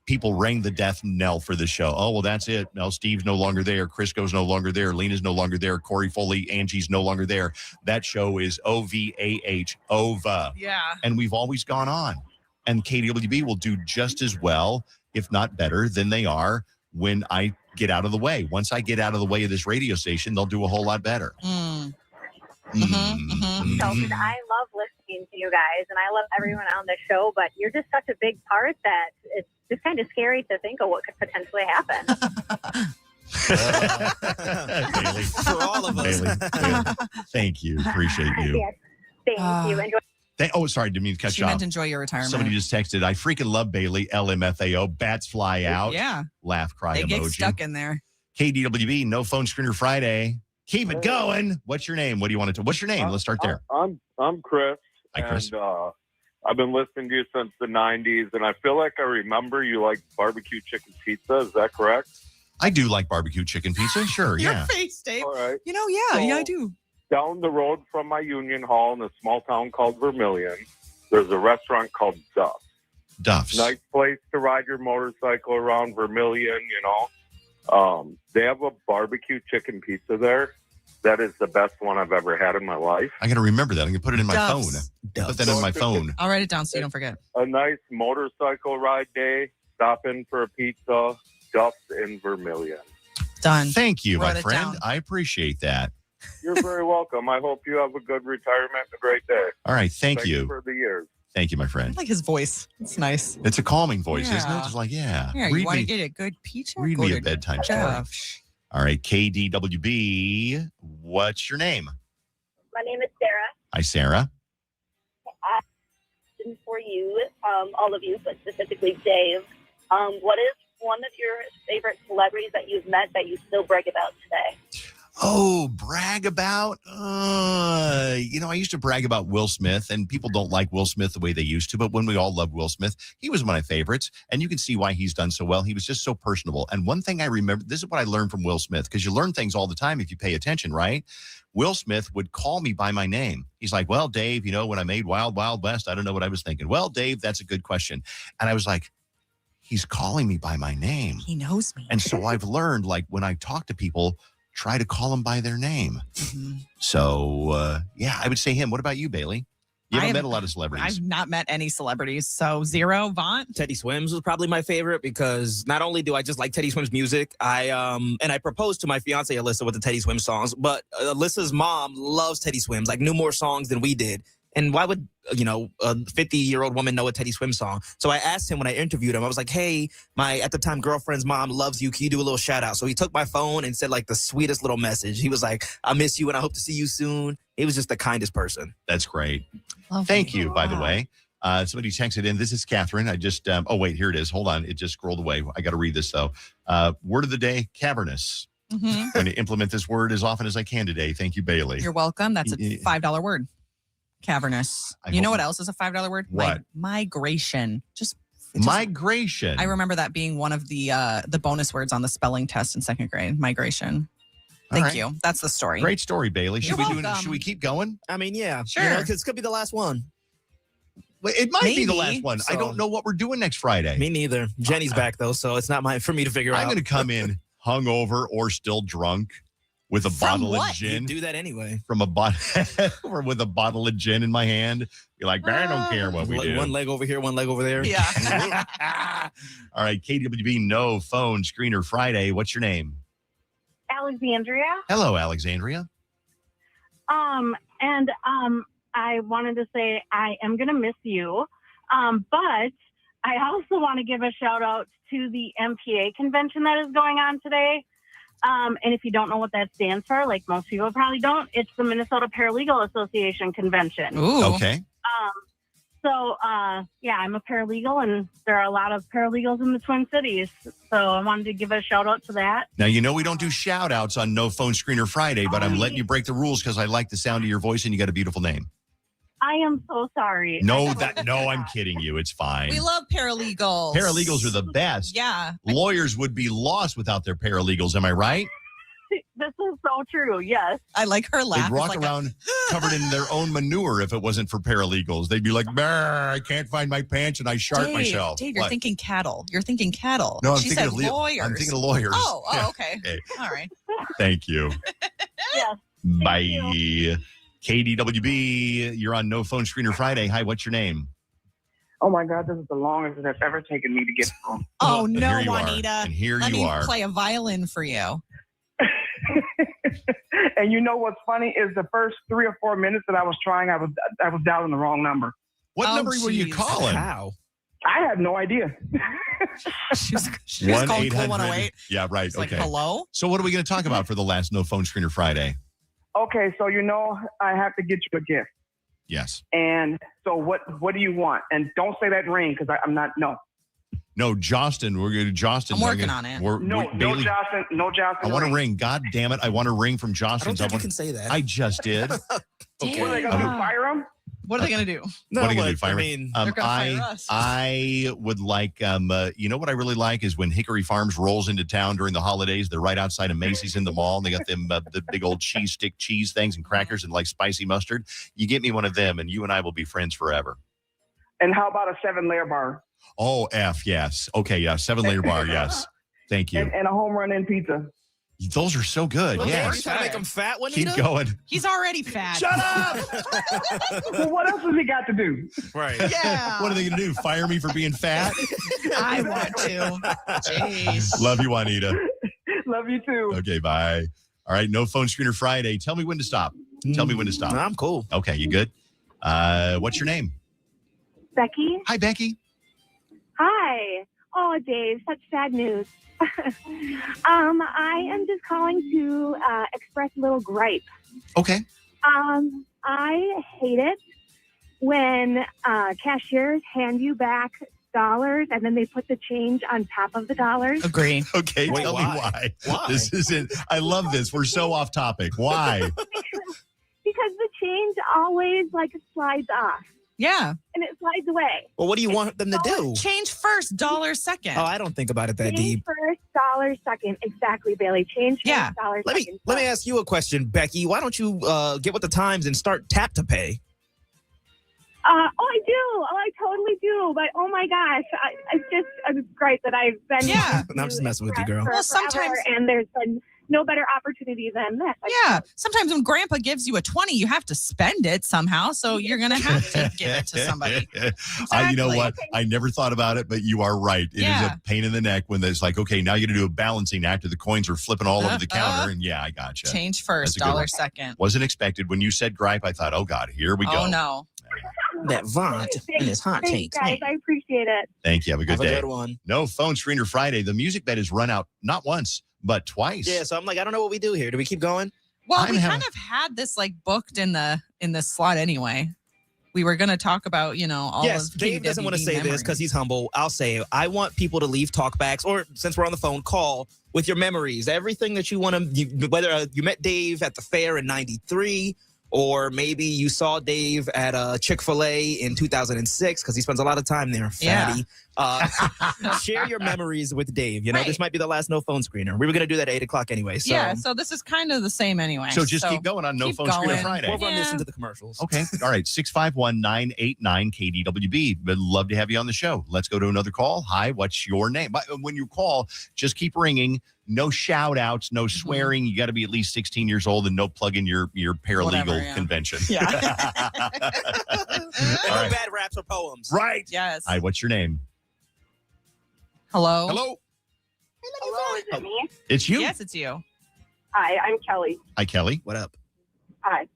people rang the death knell for the show. Oh, well, that's it. No, Steve's no longer there. Crisco's no longer there. Lena's no longer there. Corey Foley, Angie's no longer there. That show is OVAH, OVA. Yeah. And we've always gone on. And KDWB will do just as well, if not better, than they are when I get out of the way. Once I get out of the way of this radio station, they'll do a whole lot better. So, 'cause I love listening to you guys, and I love everyone on the show, but you're just such a big part that it's just kind of scary to think of what could potentially happen. Bailey. For all of us. Bailey. Thank you. Appreciate you. Yes. Thank you. Enjoy. Sorry, didn't mean to cut She you meant off. enjoy your retirement. Somebody just texted, I freaking love Bailey, LMFAO. Bats fly out. Yeah. Laugh, cry They emoji. get stuck in there. KDWB, no phone screener Friday. Keep it going. What's your name? What do you want to? What's your name? Let's start there. I'm Chris. Hi, Chris. And I've been listening to you since the 90s, and I feel like I remember you like barbecue chicken pizza. Is that correct? I do like barbecue chicken pizza. Sure, Your yeah. face, Dave. All right. Yeah, I do. Down the road from my union hall in a small town called Vermilion, there's a restaurant called Duff's. Nice place to ride your motorcycle around Vermilion, They have a barbecue chicken pizza there. That is the best one I've ever had in my life. I got to remember that. I'm going to put it in my Duff's. phone. Put that in my phone. I'll write it down so you don't forget. A nice motorcycle ride day, stop in for a pizza, Duff's in Vermilion. Done. Thank you, Wrote my it friend. down. I appreciate that. You're very welcome. I hope you have a good retirement and a great day. All right. Thank you. for the years. Thank you, my I friend. like his voice. It's nice. It's a calming voice, isn't it? Yeah. Just like, yeah. Yeah, you want to get a good pizza? read Go me to a bedtime story. Duff's. All right. KDWB, what's your name? My name is Sarah. Hi, Sarah. Question for you, all of you, but specifically Dave. What is one of your favorite celebrities that you've met that you still brag about today? Oh, brag about? I used to brag about Will Smith, and people don't like Will Smith the way they used to, but when we all loved Will Smith, he was one of my favorites, and you can see why he's done so well. He was just so personable. And one thing I remember, this is what I learned from Will Smith, because you learn things all the time if you pay attention, right? Will Smith would call me by my name. He's like, well, Dave, when I made Wild Wild West, I don't know what I was thinking. Well, Dave, that's a good question. And I was like, he's calling me by my name. He knows me. And so I've learned, like, when I talk to people, try to call them by their name. Mm-hmm. So, I would say him. What about you, Bailey? You haven't met a lot of celebrities. I've not met any celebrities. So, zero. Vaughn? Teddy Swims was probably my favorite because not only do I just like Teddy Swims' music, I proposed to my fiance Alyssa with the Teddy Swims songs, but Alyssa's mom loves Teddy Swims, like knew more songs than we did. And why would, a 50-year-old woman know a Teddy Swims song? So I asked him when I interviewed him, I was like, hey, my, at the time, girlfriend's mom loves you. Can you do a little shout out? So he took my phone and said like the sweetest little message. He was like, I miss you and I hope to see you soon. He was just the kindest person. That's great. Lovely. Thank you, by the way. Somebody texted in. This is Catherine. I just, wait, here it is. Hold on. It just scrolled away. I got to read this, though. Word of the day, cavernous. Mm-hmm. I'm going to implement this word as often as I can today. Thank you, Bailey. You're welcome. That's a $5 word. Cavernous. You know what else is a $5 word? What? Migration. Just migration. I remember that being one of the bonus words on the spelling test in second grade. Migration. Thank you. That's the story. Great story, Bailey. Should You're we welcome. Should we keep going? I mean, yeah. Sure. Because it could be the last one. Well, it might be the last one. So- I don't know what we're doing next Friday. Me neither. Jenny's back, though, so it's not for me to figure out. I'm going to come in hungover or still drunk with a bottle of gin. You do that anyway. From a bottle or with a bottle of gin in my hand. You're like, I don't care what we do. One leg over here, one leg over there. Yeah. All right, KDWB, no phone screener Friday. What's your name? Alexandria. Hello, Alexandria. And I wanted to say I am going to miss you. But I also want to give a shout out to the MPA convention that is going on today. And if you don't know what that stands for, like most people probably don't, it's the Minnesota Paralegal Association convention. Ooh. Okay. So, yeah, I'm a paralegal, and there are a lot of paralegals in the Twin Cities. So I wanted to give a shout out to that. Now, you know we don't do shout outs on No Phone Screener Friday, but I'm letting you break the rules because I like the sound of your voice and you got a beautiful name. I am so sorry. No, I'm kidding you. It's fine. We love paralegals. Paralegals are the best. Yeah. Lawyers would be lost without their paralegals. Am I right? This is so true. Yes. I like her laugh. They'd walk around covered in their own manure if it wasn't for paralegals. They'd be like, I can't find my pants and I shart myself. Dave, you're thinking cattle. You're thinking cattle. No, I'm she thinking said of lawyers. I'm thinking of lawyers. Oh, Yeah. okay. All right. Thank you. Yes. Bye. KDWB, you're on No Phone Screener Friday. Hi, what's your name? Oh my God, this is the longest it has ever taken me to get home. Oh, And no, here you are. Juanita. And here Let you me are. play a violin for you. And you know what's funny is the first 3 or 4 minutes that I was trying, I was dialing the wrong number. What number were you calling? How? I had no idea. She's calling 1-800. Yeah, right. It's like, okay. hello? So what are we going to talk about for the last No Phone Screener Friday? Okay, so you know I have to get you a gift. Yes. And so what do you want? And don't say that ring because I'm not, no. No, Jostin. We're going to Jostin. I'm working on it. No, Jocelyn. No, Jocelyn. I want a ring. God damn it. I want a ring from Jostin. I don't think you can say that. I just did. What are they going to do, fire him? What are they going to do? What are you going to do? Fire I me? mean, they're gonna fire us. I would like, you know what I really like is when Hickory Farms rolls into town during the holidays. They're right outside of Macy's in the mall. And they got them the big old cheese stick cheese things and crackers and like spicy mustard. You get me one of them and you and I will be friends forever. And how about a 7-layer bar? Oh, F, yes. Okay, yeah. 7-layer bar, yes. Thank you. And a home run in pizza. Those are so good. Well, Yes. You're trying to make him fat, Juanita? Keep going. He's already fat. Shut up! Well, what else has he got to do? Right. Yeah. What are they going to do? Fire me for being fat? I want to. Jeez. Love you, Juanita. Love you too. Okay, bye. All right, No Phone Screener Friday. Tell me when to stop. Tell me when to stop. I'm cool. Okay, you good? What's your name? Becky. Hi, Becky. Hi. Oh, Dave, such sad news. I am just calling to express a little gripe. Okay. I hate it when cashiers hand you back dollars and then they put the change on top of the dollars. Agree. Okay, Wait, tell me why. This isn't. I love this. We're so off topic. Why? Because the change always slides off. Yeah. And it slides away. Well, what do you want them to do? Change first, dollar second. Oh, I don't think about it that Change deep. first, dollar second. Exactly, Bailey. Change first, Yeah. dollar Let second. me ask you a question, Becky. Why don't you get with the times and start tap to pay? I do. Oh, I totally do. But oh my gosh, it's just a gripe that I've been. Yeah. No, I'm just messing with you, girl. Well, sometimes- and there's been no better opportunity than this. Yeah. Sometimes when grandpa gives you a 20, you have to spend it somehow. So you're going to have to give it to somebody. You know what? I never thought about it, but you are right. It is Yeah. a pain in the neck when there's like, okay, now you got to do a balancing act or the coins are flipping all over the counter. And yeah, I gotcha. Change first, That's a good dollar one. second. Wasn't expected. When you said gripe, I thought, oh God, here we go. Oh, no. That Vaunt and his hot Thanks, takes. guys. I appreciate it. Thank you. Have a good Have a day. good one. No Phone Screener Friday. The music bed has run out not once, but twice. Yeah, so I'm like, I don't know what we do here. Do we keep going? Well, I'm we having- kind of had this booked in the slot anyway. We were going to talk about, all Yes, of Dave doesn't want to KDWB say this memories. because he's humble. I'll say it. I want people to leave talkbacks, or since we're on the phone, call with your memories. Everything that you want to, whether you met Dave at the fair in '93, or maybe you saw Dave at Chick-fil-A in 2006 because he spends a lot of time there, fatty. Share your memories with Dave. Right. This might be the last No Phone Screener. We were going to do that at 8 o'clock anyway. So Yeah, so this is kind of the same anyway. So just keep going on No keep Phone Screener going. Friday. We'll run this Yeah. into the commercials. Okay. All right. 651-989 KDWB. Would love to have you on the show. Let's go to another call. Hi, what's your name? When you call, just keep ringing. no shout outs, no swearing. You got to be at least 16 years old and no plug in your paralegal convention. Yeah. All right. Bad raps or poems. Right. Yes. All right, what's your name? Hello? Hello? Hello, is it me? It's you? Yes, it's you. Hi, I'm Kelly. Hi, Kelly. What up? Hi.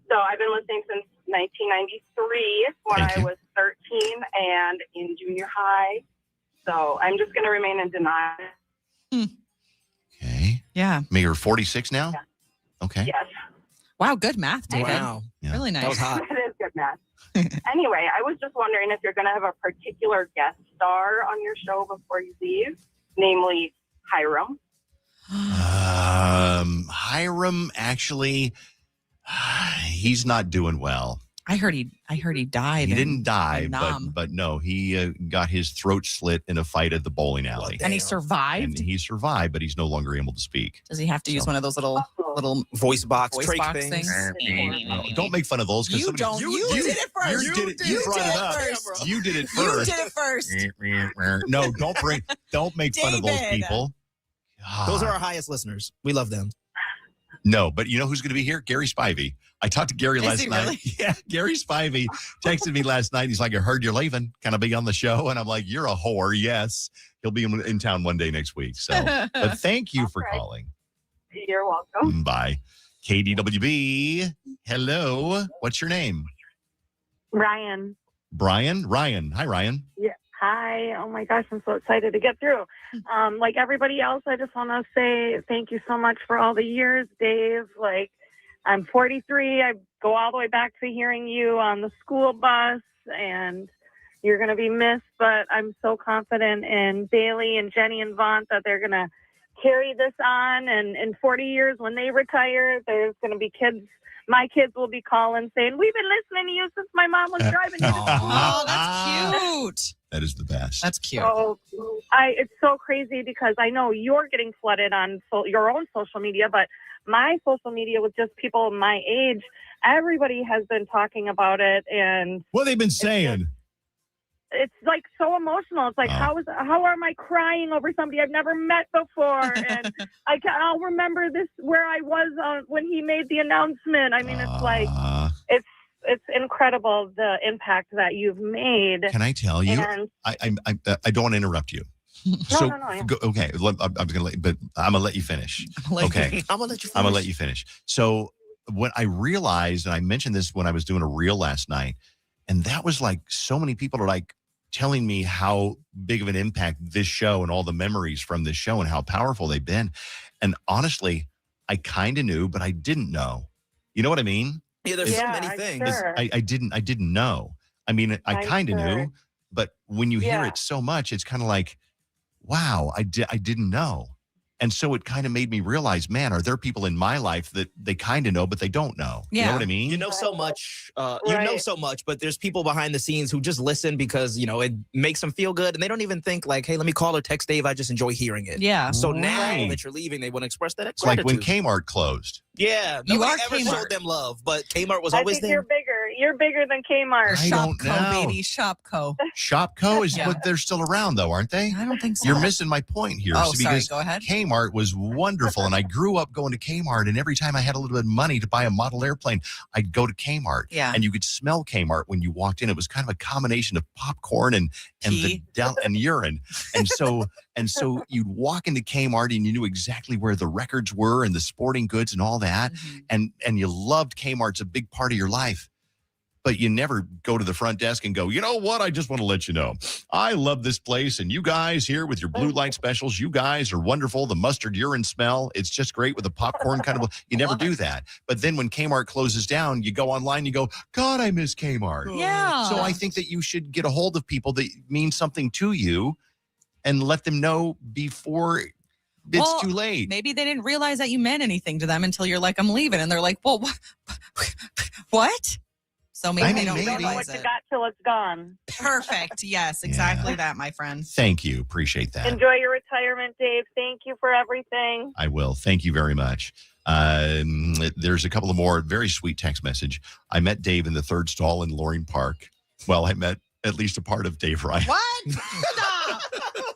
So I've been listening since 1993 when Thank I you. was 13 and in junior high. So I'm just going to remain in denial. Okay. Yeah. You're 46 now? Yeah. Okay. Yes. Wow, good math, David. Wow. Yeah. Really nice. That was hot. It is good math. Anyway, I was just wondering if you're going to have a particular guest star on your show before you leave, namely Hiram. Hiram, actually, he's not doing well. I heard he died. He didn't die, in Nam. but no, he got his throat slit in a fight at the bowling alley. And he survived? And he survived, but he's no longer able to speak. Does he have to use one of those little voice box voice trach box things? No, don't make fun of those. You don't. You did it first. You brought it up. You did it first. You did it first. No, don't make fun of those David. people. Those are our highest listeners. We love them. No, but you know who's going to be here? Gary Spivey. I talked to Gary last night. Really? Yeah, Gary Spivey texted me last night. He's like, I heard you're leaving. Can I be on the show? And I'm like, you're a whore. Yes. He'll be in town one day next week. So, but thank you for calling. You're welcome. Bye. KDWB. Hello. What's your name? Ryan. Brian? Ryan. Hi, Ryan. Yeah. Hi. Oh my gosh, I'm so excited to get through. Like everybody else, I just want to say thank you so much for all the years, Dave. Like, I'm 43. I go all the way back to hearing you on the school bus, and you're going to be missed. But I'm so confident in Bailey and Jenny and Vaughn that they're going to carry this on. And in 40 years, when they retire, there's going to be kids. My kids will be calling saying, we've been listening to you since my mom was driving you to school. Oh, that's cute. That is the best. That's cute. So it's so crazy because I know you're getting flooded on your own social media, but my social media with just people my age, everybody has been talking about it. And what they've been saying. It's like so emotional. It's like, how am I crying over somebody I've never met before? And I'll remember this where I was when he made the announcement. I mean, it's like, it's incredible the impact that you've made. Can I tell you? And I don't want to interrupt you. No. Okay. I'm gonna let you finish. Okay. I'm gonna let you finish. I'm gonna let you finish. So when I realized, and I mentioned this when I was doing a reel last night, and that was like so many people are like telling me how big of an impact this show and all the memories from this show and how powerful they've been. And honestly, I kind of knew, but I didn't know. You know what I mean? Yeah, there's so many things. Sure. I didn't know. I mean, I kind of knew, but when you hear it so much, it's kind of like, wow, I didn't know. And so it kind of made me realize, man, are there people in my life that they kind of know, but they don't know? Yeah. You know what I mean? You know so much. You know so much, but there's people behind the scenes who just listen because, you know, it makes them feel good. And they don't even think like, hey, let me call or text Dave. I just enjoy hearing it. Yeah. So now Right. that you're leaving, they want to express that It's like when gratitude. Kmart closed. Yeah. You Nobody are ever Kmart. showed them love, but Kmart was I always think there. you're bigger. You're bigger than Kmart. I don't Shopco, know. baby. Shopco. Shopco is Yeah. what they're still around, though, aren't they? I don't think so. You're missing my point here. Oh, sorry. Because Go ahead. Kmart was wonderful, and I grew up going to Kmart, and every time I had a little bit of money to buy a model airplane, I'd go to Kmart. Yeah. And you could smell Kmart when you walked in. It was kind of a combination of popcorn and Pee. and urine. And so you'd walk into Kmart and you knew exactly where the records were and the sporting goods and all that. Mm-hmm. And you loved Kmart's a big part of your life. But you never go to the front desk and go, you know what? I just want to let you know, I love this place. And you guys here with your blue light specials, you guys are wonderful. The mustard urine smell, it's just great with the popcorn kind of. You never do that. But then when Kmart closes down, you go online, you go, God, I miss Kmart. Yeah. So I think that you should get a hold of people that mean something to you and let them know before it's too late. Maybe they didn't realize that you meant anything to them until you're like, I'm leaving. And they're like, well, what? So maybe they don't You don't know realize what you it. got till it's gone. Perfect. Yes, exactly that, my friend. Thank you. Appreciate that. Enjoy your retirement, Dave. Thank you for everything. I will. Thank you very much. There's a couple of more very sweet text message. I met Dave in the third stall in Loring Park. Well, I met at least a part of Dave Ryan. What? Stop.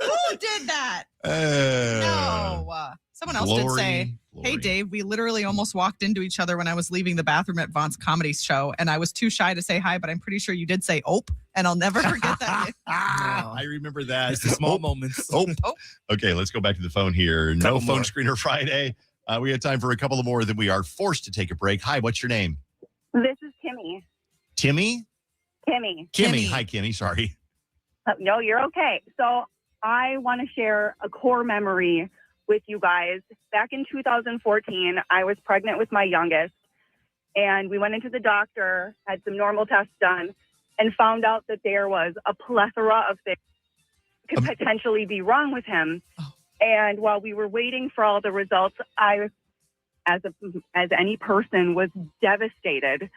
Who did that? No. else did say, hey, Dave, we literally almost walked into each other when I was leaving the bathroom at Vaughn's comedy show, and I was too shy to say hi, but I'm pretty sure you did say, "Ope," and I'll never forget that. I remember that. It's the small moments. Okay, let's go back to the phone here. No Couple phone more. screener Friday. We have time for a couple of more, then we are forced to take a break. Hi, what's your name? This is Kimmy. Timmy? Kimmy. Hi, Kimmy. Sorry. No, you're okay. So I want to share a core memory with you guys. Back in 2014, I was pregnant with my youngest, and we went into the doctor, had some normal tests done, and found out that there was a plethora of things that could potentially be wrong with him. And while we were waiting for all the results, I, as any person, was devastated,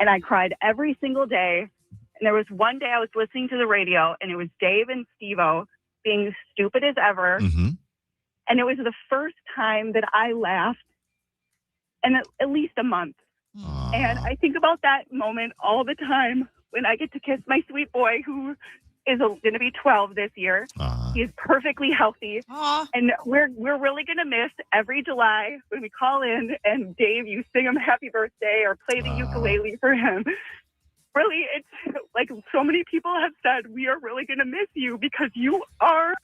and I cried every single day. And there was one day I was listening to the radio, and it was Dave and Steve-O being stupid as ever. Mm-hmm. And it was the first time that I laughed in at least a month. And I think about that moment all the time when I get to kiss my sweet boy, who is going to be 12 this year. He is perfectly healthy. And we're really going to miss every July when we call in and Dave, you sing him happy birthday or play the ukulele for him. Really, it's like so many people have said, we are really going to miss you because you are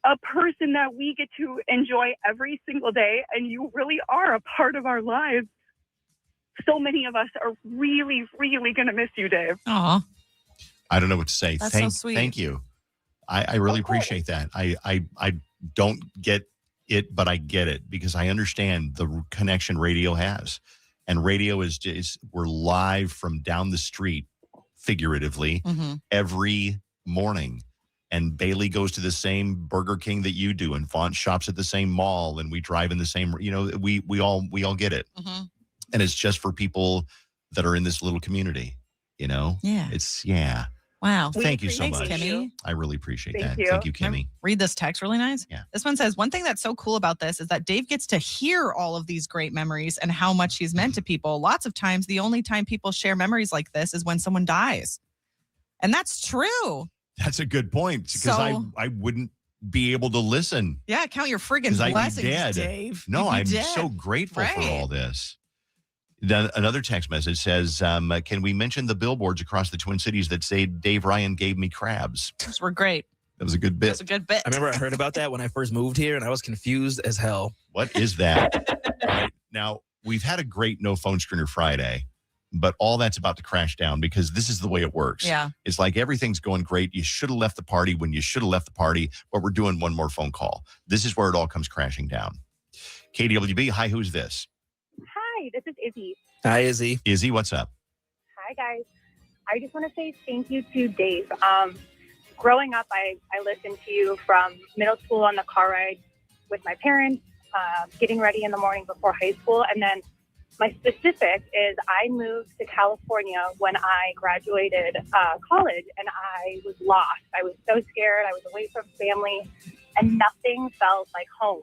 a person that we get to enjoy every single day, and you really are a part of our lives. So many of us are really, really going to miss you, Dave. Aw. I don't know what to say. That's so sweet. Thank you. I really appreciate that. I don't get it, but I get it because I understand the connection radio has. And radio is we're live from down the street, figuratively, every morning. And Bailey goes to the same Burger King that you do, and Font shops at the same mall, and we drive in the same, we all get it. And it's just for people that are in this little community, Yeah. Yeah. Wow. Thank you so Thanks, much. Kimmy. I really appreciate Thank that. you. Thank you, Kimmy. Read this text really nice. Yeah. This one says, one thing that's so cool about this is that Dave gets to hear all of these great memories and how much he's meant to people. Lots of times, the only time people share memories like this is when someone dies. And that's true. That's a good point because I wouldn't be able to listen. Yeah, count your friggin' 'Cause I'd be blessings, dead. Dave. No, You'd be I'm dead. so grateful for Right. all this. Then another text message says, can we mention the billboards across the Twin Cities that say Dave Ryan gave me crabs? Those were great. That was a good bit. That's a good bit. I remember I heard about that when I first moved here, and I was confused as hell. What is that? Right. Now, we've had a great No Phone Screener Friday, but all that's about to crash down because this is the way it works. Yeah. It's like everything's going great. You should have left the party when you should have left the party, but we're doing one more phone call. This is where it all comes crashing down. KDWB, hi, who's this? Hi, this is Izzy. Hi, Izzy. Izzy, what's up? Hi, guys. I just want to say thank you to Dave. Growing up, I listened to you from middle school on the car ride with my parents, getting ready in the morning before high school. And then my specific is I moved to California when I graduated college, and I was lost. I was so scared. I was away from family, and nothing felt like home.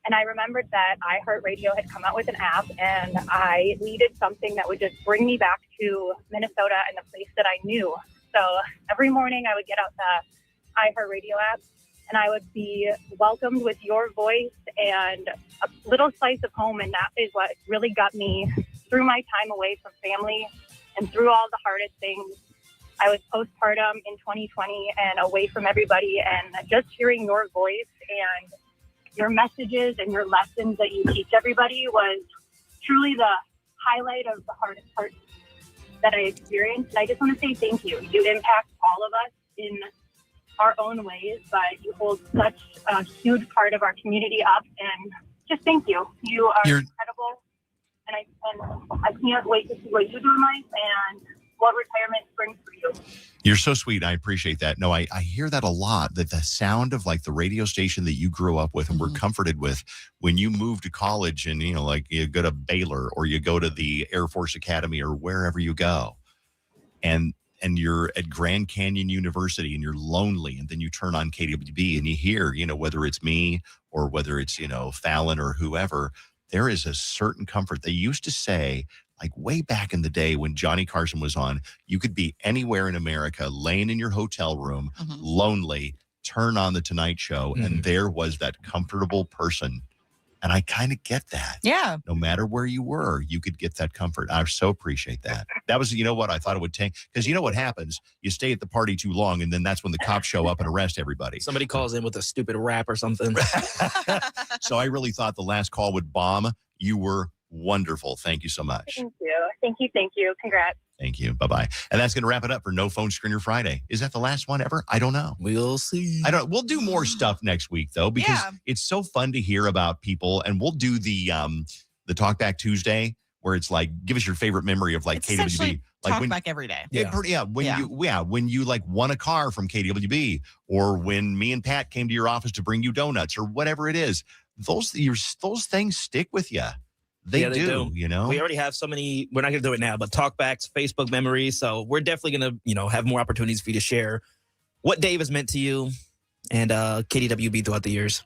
And I remembered that iHeartRadio had come out with an app, and I needed something that would just bring me back to Minnesota and the place that I knew. So every morning I would get out the iHeartRadio app, and I would be welcomed with your voice and a little slice of home. And that is what really got me through my time away from family and through all the hardest things. I was postpartum in 2020 and away from everybody, and just hearing your voice and your messages and your lessons that you teach everybody was truly the highlight of the hardest part that I experienced. And I just want to say thank you. You impact all of us in our own ways, but you hold such a huge part of our community up. And just thank you. You are incredible. And I can't wait to see what you do in life and what retirement brings for you. You're so sweet. I appreciate that. No, I hear that a lot, that the sound of like the radio station that you grew up with and were comforted with when you moved to college and, like you go to Baylor or you go to the Air Force Academy or wherever you go and you're at Grand Canyon University and you're lonely and then you turn on KDWB and you hear, whether it's me or whether it's, Fallon or whoever, there is a certain comfort. They used to say, like way back in the day when Johnny Carson was on, you could be anywhere in America, laying in your hotel room, lonely, turn on the Tonight Show, and there was that comfortable person And I kind of get that. Yeah. No matter where you were, you could get that comfort. I so appreciate that. That was, you know what, I thought it would take. Because you know what happens? You stay at the party too long, and then that's when the cops show up and arrest everybody. Somebody calls in with a stupid rap or something. So I really thought the last call would bomb. You were wonderful. Thank you so much. Thank you. Thank you. Thank you. Congrats. Thank you. Bye-bye. And that's going to wrap it up for No Phone Screener Friday. Is that the last one ever? I don't know. We'll see. We'll do more stuff next week, though, because it's so fun to hear about people. And we'll do the Talk Back Tuesday, where it's like, give us your favorite memory of like KDWB. Like talk back every day. When you like won a car from KDWB, or when me and Pat came to your office to bring you donuts, or whatever it is, those things stick with you. They do, you know. We already have so many. We're not going to do it now, but talkbacks, Facebook memories. So we're definitely going to, have more opportunities for you to share what Dave has meant to you and KDWB throughout the years.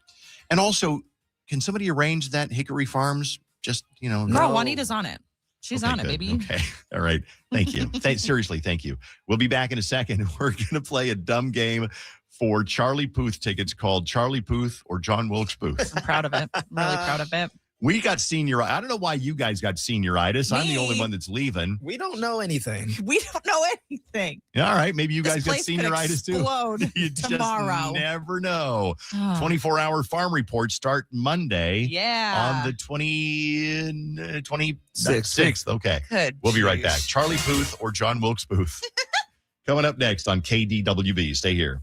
And also, can somebody arrange that Hickory Farms? Just, Girl, Juanita's on it. She's on it, baby. Okay. All right. Thank you. Seriously, thank you. We'll be back in a second. We're going to play a dumb game for Charlie Puth tickets called Charlie Puth or John Wilkes Booth. I'm proud of it. I'm really proud of it. We got senioritis. I don't know why you guys got senioritis. I'm the only one that's leaving. We don't know anything. We don't know anything. All right. Maybe you guys got This place could senioritis too. explode You tomorrow. just never know. Oh. 24-hour farm reports start Monday. Yeah. On the 26th. Okay. Good. We'll be right back. Charlie Puth or John Wilkes Booth. Coming up next on KDWB. Stay here.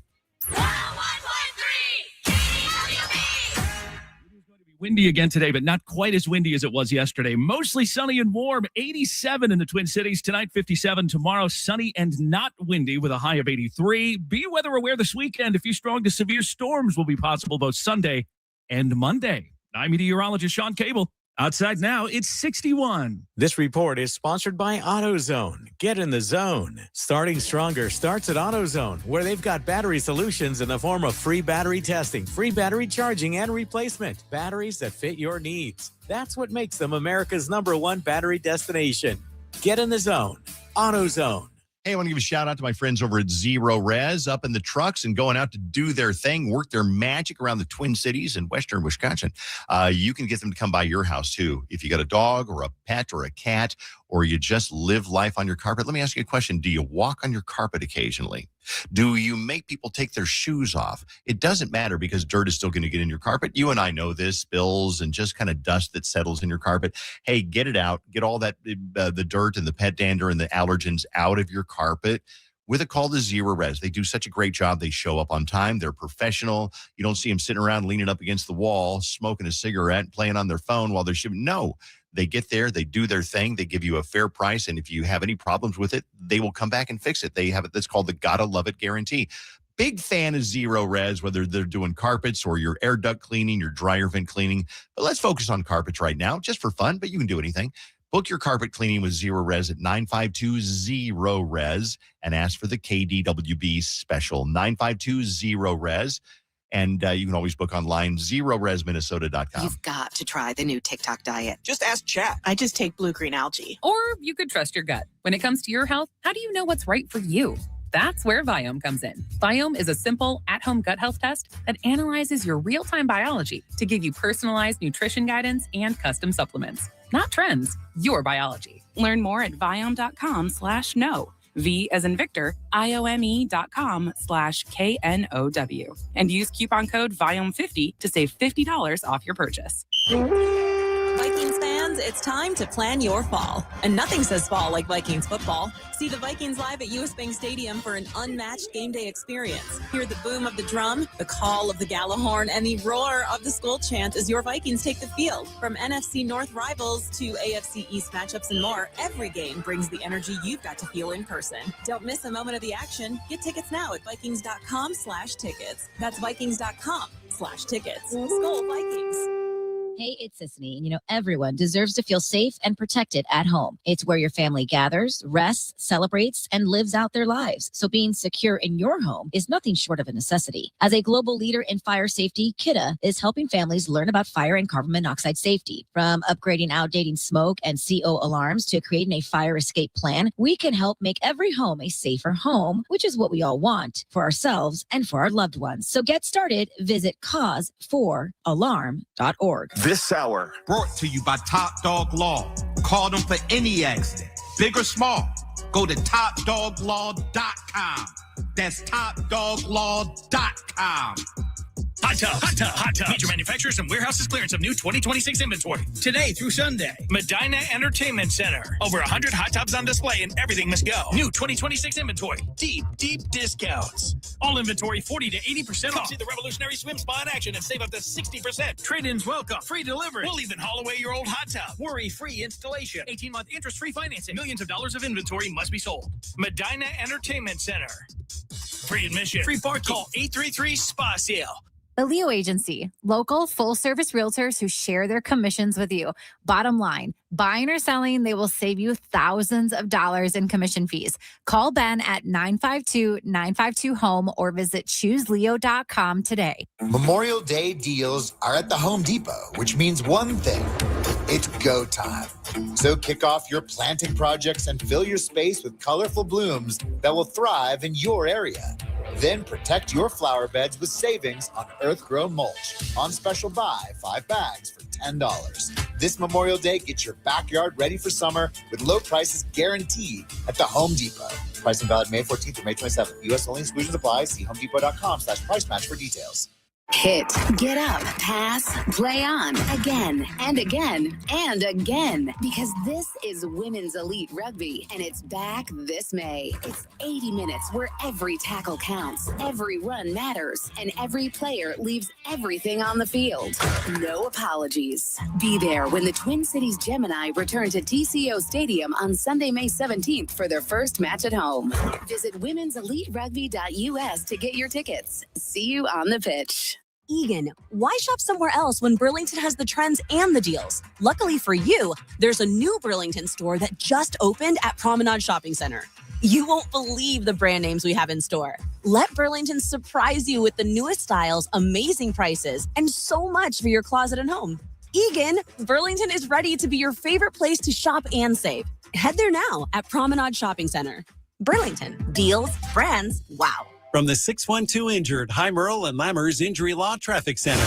Windy again today, but not quite as windy as it was yesterday. Mostly sunny and warm, 87 in the Twin Cities. Tonight, 57. Tomorrow, sunny and not windy with a high of 83. Be weather aware this weekend. A few strong to severe storms will be possible both Sunday and Monday. I'm meteorologist Sean Cable. Outside now, it's 61. This report is sponsored by AutoZone. Get in the zone. Starting stronger starts at AutoZone, where they've got battery solutions in the form of free battery testing, free battery charging, and replacement. Batteries that fit your needs. That's what makes them America's #1 battery destination. Get in the zone. AutoZone. Hey, I want to give a shout out to my friends over at Zero Res, up in the trucks and going out to do their thing, work their magic around the Twin Cities and Western Wisconsin. You can get them to come by your house too. If you got a dog or a pet or a cat, or you just live life on your carpet, let me ask you a question. Do you walk on your carpet occasionally? Do you make people take their shoes off? It doesn't matter, because dirt is still going to get in your carpet. You and I know this, spills and just kind of dust that settles in your carpet. Hey, get it out. Get all that, the dirt and the pet dander and the allergens out of your carpet with a call to Zero Res. They do such a great job. They show up on time. They're professional. You don't see them sitting around leaning up against the wall, smoking a cigarette, playing on their phone while they're shipping. No. They get there, they do their thing, they give you a fair price, and if you have any problems with it, they will come back and fix it. They have it that's called the Gotta Love It Guarantee. Big fan of Zero Res, whether they're doing carpets or your air duct cleaning, your dryer vent cleaning. But let's focus on carpets right now, just for fun, but you can do anything. Book your carpet cleaning with Zero Res at 952-0-RES and ask for the KDWB special, 952-0-RES. And you can always book online, zeroresminnesota.com. You've got to try the new TikTok diet. Just ask chat. I just take blue-green algae. Or you could trust your gut. When it comes to your health, how do you know what's right for you? That's where Viome comes in. Viome is a simple, at-home gut health test that analyzes your real-time biology to give you personalized nutrition guidance and custom supplements. Not trends, your biology. Learn more at Viome.com/know. V as in Victor, IOME.com/KNOW. And use coupon code VIOME50 to save $50 off your purchase. Vikings fans, it's time to plan your fall. And nothing says fall like Vikings football. See the Vikings live at US Bank Stadium for an unmatched game day experience. Hear the boom of the drum, the call of the Gallahorn, and the roar of the Skull chant as your Vikings take the field. From NFC North rivals to AFC East matchups and more, every game brings the energy you've got to feel in person. Don't miss a moment of the action. Get tickets now at Vikings.com/tickets. That's Vikings.com/tickets. Skull Vikings. Hey, it's Sissany, and everyone deserves to feel safe and protected at home. It's where your family gathers, rests, celebrates, and lives out their lives. So being secure in your home is nothing short of a necessity. As a global leader in fire safety, Kidde is helping families learn about fire and carbon monoxide safety. From upgrading outdated smoke and CO alarms to creating a fire escape plan, we can help make every home a safer home, which is what we all want for ourselves and for our loved ones. So get started. Visit cause4alarm.org. This hour brought to you by Top Dog Law. Call them for any accident, big or small. Go to topdoglaw.com. That's topdoglaw.com. Hot Tub, Hot Tub, Hot Tub. Major manufacturers and warehouses clearance of new 2026 inventory. Today through Sunday. Medina Entertainment Center. Over 100 hot tubs on display and everything must go. New 2026 inventory. Deep, deep discounts. All inventory 40 to 80% off. See the revolutionary swim spa in action and save up to 60%. Trade-ins welcome. Free delivery. We'll even haul away your old hot tub. Worry-free installation. 18-month interest-free financing. Millions of dollars of inventory must be sold. Medina Entertainment Center. Free admission. Free parking. Call 833-SPA-SALE. The Leo Agency, local full-service realtors who share their commissions with you. Bottom line, buying or selling, they will save you thousands of dollars in commission fees. Call Ben at 952-952-HOME or visit chooseleo.com today. Memorial Day deals are at the Home Depot, which means one thing. It's go time. So kick off your planting projects and fill your space with colorful blooms that will thrive in your area. Then protect your flower beds with savings on earth-grown mulch. On special buy, 5 bags for $10. This Memorial Day, get your backyard ready for summer with low prices guaranteed at the Home Depot. Pricing valid May 14th through May 27th. U.S. only. Exclusions apply. See homedepot.com/price match for details. Hit, get up, pass, play on, again and again and again. Because this is Women's Elite Rugby, and it's back this May. It's 80 minutes where every tackle counts, every run matters, and every player leaves everything on the field. No apologies. Be there when the Twin Cities Gemini return to TCO Stadium on Sunday, May 17th for their first match at home. Visit women'seliterugby.us to get your tickets. See you on the pitch. Egan, why shop somewhere else when Burlington has the trends and the deals? Luckily for you, there's a new Burlington store that just opened at Promenade Shopping Center. You won't believe the brand names we have in store. Let Burlington surprise you with the newest styles, amazing prices, and so much for your closet and home. Egan, Burlington is ready to be your favorite place to shop and save. Head there now at Promenade Shopping Center. Burlington, deals, brands, wow. From the 612 Injured, High Merle and Lammers Injury Law Traffic Center.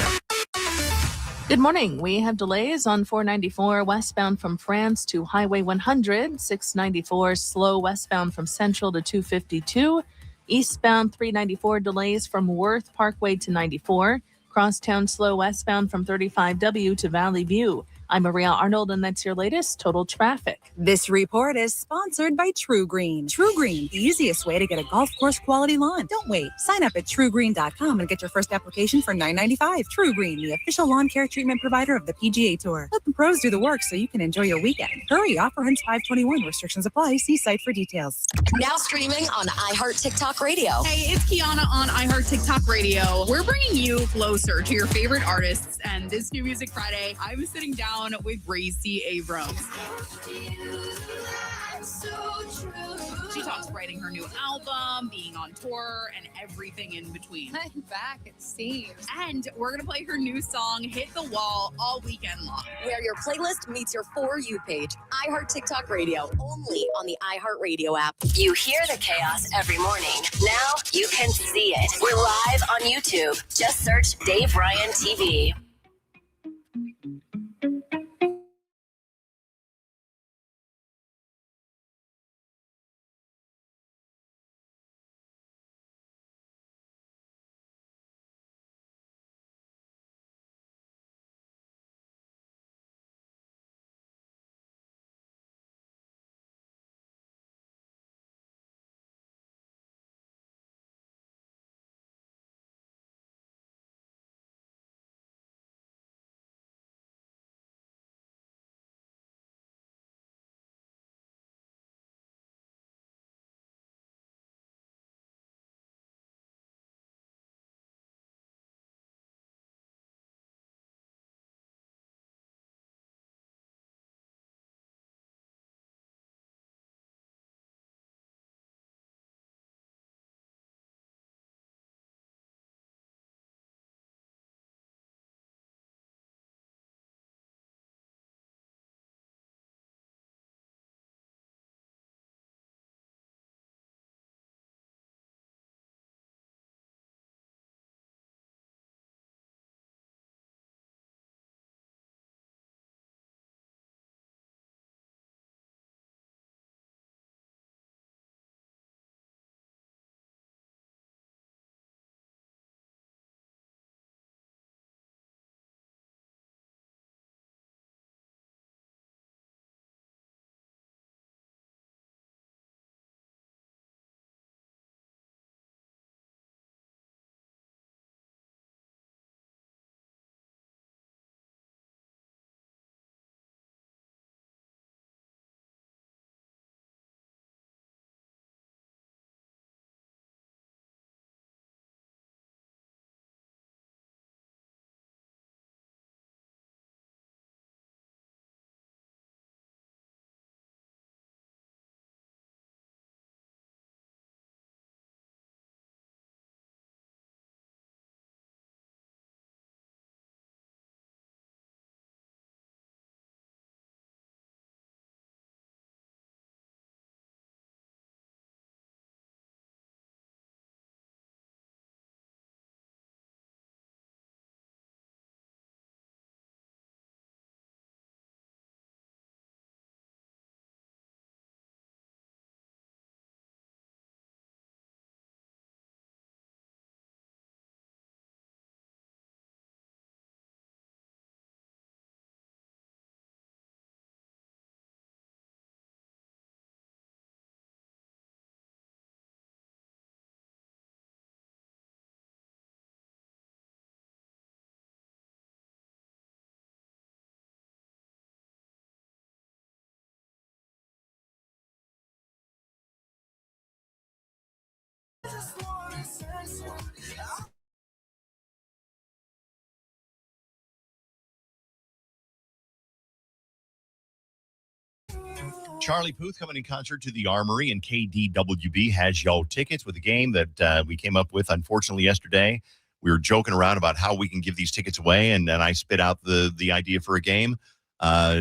Good morning. We have delays on 494 westbound from France to Highway 100, 694 slow westbound from Central to 252, eastbound 394 delays from Worth Parkway to 94, crosstown slow westbound from 35W to Valley View. I'm Maria Arnold, and that's your latest total traffic. This report is sponsored by True Green. True Green, the easiest way to get a golf course quality lawn. Don't wait. Sign up at truegreen.com and get your first application for $9.95. True Green, the official lawn care treatment provider of the PGA Tour. Let the pros do the work so you can enjoy your weekend. Hurry, offer ends 5/21. Restrictions apply. See site for details. Now streaming on iHeart TikTok Radio. Hey, it's Kiana on iHeart TikTok Radio. We're bringing you closer to your favorite artists, and this new Music Friday, I'm sitting down with Gracie Abrams. She talks writing her new album, being on tour, and everything in between. I'm back, it seems. And we're going to play her new song, Hit the Wall, all weekend long. Where your playlist meets your For You page. iHeart TikTok Radio, only on the iHeartRadio app. You hear the chaos every morning. Now you can see it. We're live on YouTube. Just search Dave Ryan TV. Charlie Puth coming in concert to the Armory, and KDWB has yo tickets with a game that we came up with, unfortunately, yesterday. We were joking around about how we can give these tickets away, and then I spit out the idea for a game.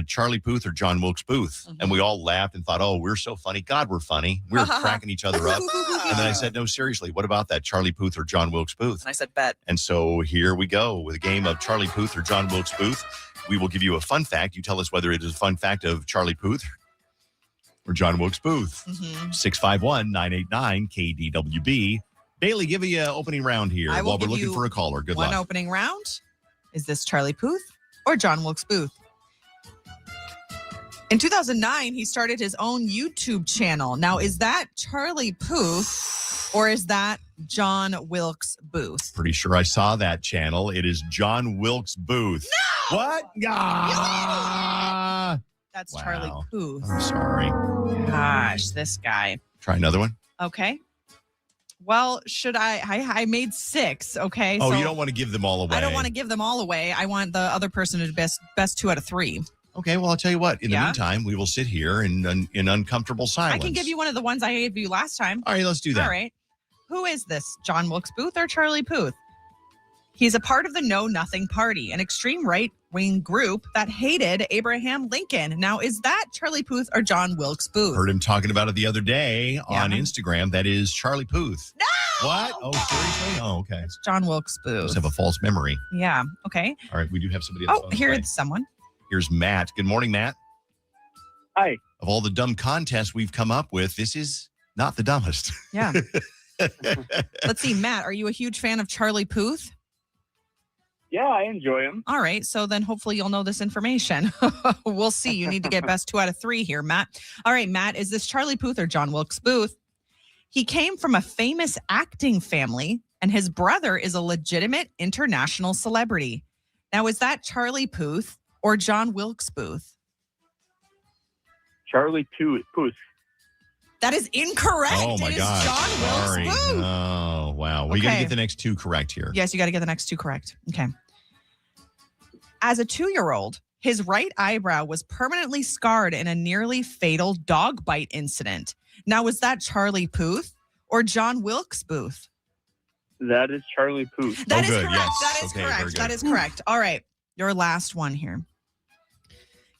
Charlie Puth or John Wilkes Booth. Mm-hmm. And we all laughed and thought, oh, we're so funny. God, we're funny. We're cracking each other up. And then I said, no, seriously, what about that? Charlie Puth or John Wilkes Booth? And I said, bet. And so here we go with a game of Charlie Puth or John Wilkes Booth. We will give you a fun fact. You tell us whether it is a fun fact of Charlie Puth or John Wilkes Booth. 651-989-KDWB. Bailey, give me an opening round here while we're looking for a caller. Good luck. One opening round. Is this Charlie Puth or John Wilkes Booth? In 2009, he started his own YouTube channel. Now, is that Charlie Puth or is that John Wilkes Booth? Pretty sure I saw that channel. It is John Wilkes Booth. No! What? That's Charlie Puth. I'm sorry. Gosh, this guy. Try another one. Okay. Well, should I made 6, okay? Oh, so you don't want to give them all away. I don't want to give them all away. I want the other person to best 2 out of 3. Okay, well, I'll tell you what. In the meantime, we will sit here in uncomfortable silence. I can give you one of the ones I gave you last time. All right, let's do that. All right. Who is this, John Wilkes Booth or Charlie Puth? He's a part of the Know Nothing Party, an extreme right-wing group that hated Abraham Lincoln. Now, is that Charlie Puth or John Wilkes Booth? Heard him talking about it the other day on Instagram. That is Charlie Puth. No! What? Oh, seriously? Oh, okay. It's John Wilkes Booth. Just have a false memory. Yeah, okay. All right, we do have somebody else. Oh, here's someone. Here's Matt. Good morning, Matt. Hi. Of all the dumb contests we've come up with, this is not the dumbest. Yeah. Let's see, Matt, are you a huge fan of Charlie Puth? Yeah, I enjoy him. All right, so then hopefully you'll know this information. We'll see. You need to get best 2 out of 3 here, Matt. All right, Matt, is this Charlie Puth or John Wilkes Booth? He came from a famous acting family, and his brother is a legitimate international celebrity. Now, is that Charlie Puth or John Wilkes Booth? Charlie Puth. That is incorrect. Oh, my God. John Wilkes Booth. Oh, wow. Well, you got to get the next 2 correct here. Yes, you got to get the next 2 correct. Okay. As a 2-year-old, his right eyebrow was permanently scarred in a nearly fatal dog bite incident. Now, was that Charlie Puth or John Wilkes Booth? That is Charlie Puth. That is correct. Yes. That is Okay, correct. That is correct. All right. Your last one here.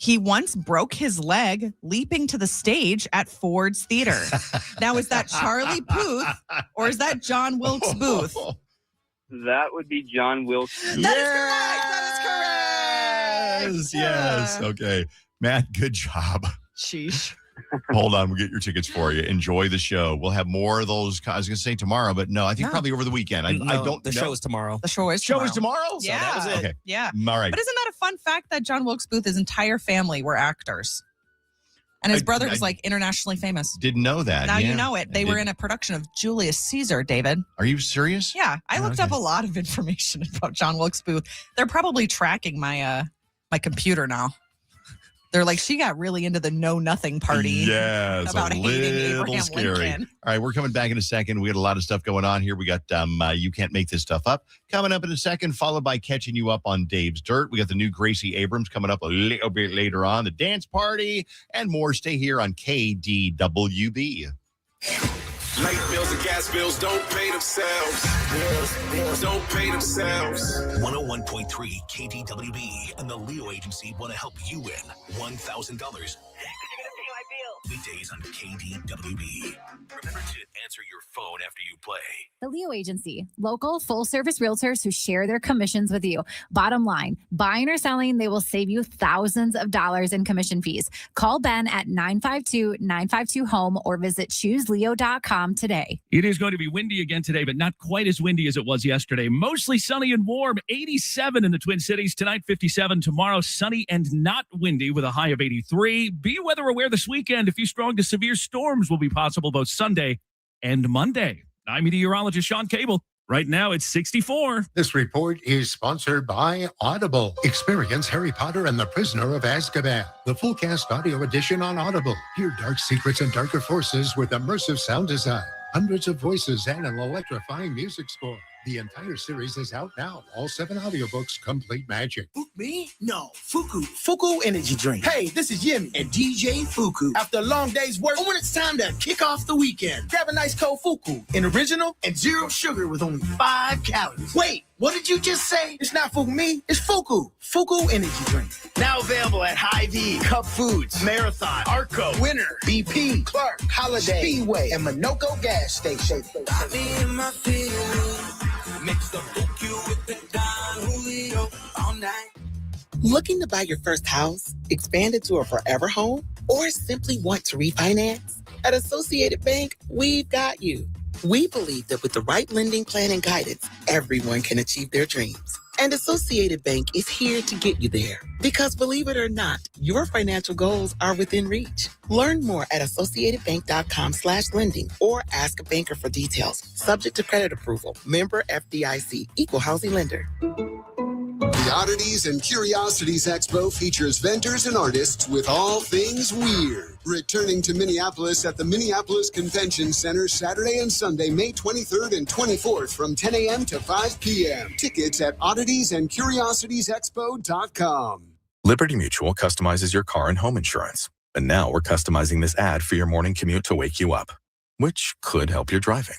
He once broke his leg leaping to the stage at Ford's Theater. Now, is that Charlie Puth or is that John Wilkes Booth? That would be John Wilkes Booth. That is correct. Yes. Okay. Matt, good job. Sheesh. Hold on. We'll get your tickets for you. Enjoy the show. We'll have more of those. I was going to say tomorrow, but no, I think probably over the weekend. I don't The know. show is tomorrow. The show is tomorrow? Yeah. So that was it. Okay. Yeah. All right. But isn't that a fun fact that John Wilkes Booth, his entire family were actors? And his brother was like internationally famous. Didn't know that. Now Yeah, you know it. They were in a production of Julius Caesar, David. Are you serious? Yeah. I looked up a lot of information about John Wilkes Booth. They're probably tracking my my computer now. They're like, she got really into the Know Nothing Party. Yeah, it's about a hating little Abraham scary. Lincoln. All right, we're coming back in a second. We got a lot of stuff going on here. We got You Can't Make This Stuff Up coming up in a second, followed by catching you up on Dave's Dirt. We got the new Gracie Abrams coming up a little bit later on, the dance party, and more. Stay here on KDWB. Light bills and gas bills don't pay themselves. Bills don't pay themselves. 101.3 KDWB and the Leo Agency want to help you win $1,000. Weekdays on KDWB. Remember to answer your phone after you play. The Leo Agency, local full-service realtors who share their commissions with you. Bottom line, buying or selling, they will save you thousands of dollars in commission fees. Call Ben at 952-952-HOME or visit chooseleo.com today. It is going to be windy again today, but not quite as windy as it was yesterday. Mostly sunny and warm, 87 in the Twin Cities. Tonight, 57. Tomorrow, sunny and not windy with a high of 83. Be weather aware this weekend. A few strong to severe storms will be possible both Sunday and Monday. I'm meteorologist Sean Cable. Right now, it's 64. This report is sponsored by Audible. Experience Harry Potter and the Prisoner of Azkaban, the full cast audio edition on Audible. Hear dark secrets and darker forces with immersive sound design, hundreds of voices, and an electrifying music score. The entire series is out now. All 7 audiobooks, complete magic. Me? No. Fuku energy drink. Hey, this is Yemi and DJ Fuku. After a long day's work, when it's time to kick off the weekend, grab a nice cold Fuku, an original and 0 sugar with only 5 calories. Wait, what did you just say? It's not Fuku me, it's Fuku. Fuku energy drink. Now available at Hy-Vee, Cup Foods, Marathon, Arco, Winter, BP, Clark, Holiday, Speedway, and Minocco gas station. Mix the Fuku with the Don Julio all night. Looking to buy your first house, expand it to a forever home, or simply want to refinance? At Associated Bank, we've got you. We believe that with the right lending plan and guidance, everyone can achieve their dreams. And Associated Bank is here to get you there. Because believe it or not, your financial goals are within reach. Learn more at associatedbank.com/lending or ask a banker for details. Subject to credit approval. Member FDIC. Equal housing lender. The Oddities and Curiosities Expo features vendors and artists with all things weird. Returning to Minneapolis at the Minneapolis Convention Center Saturday and Sunday, May 23rd and 24th from 10 a.m. to 5 p.m. Tickets at odditiesandcuriositiesexpo.com. Liberty Mutual customizes your car and home insurance. And now we're customizing this ad for your morning commute to wake you up, which could help your driving.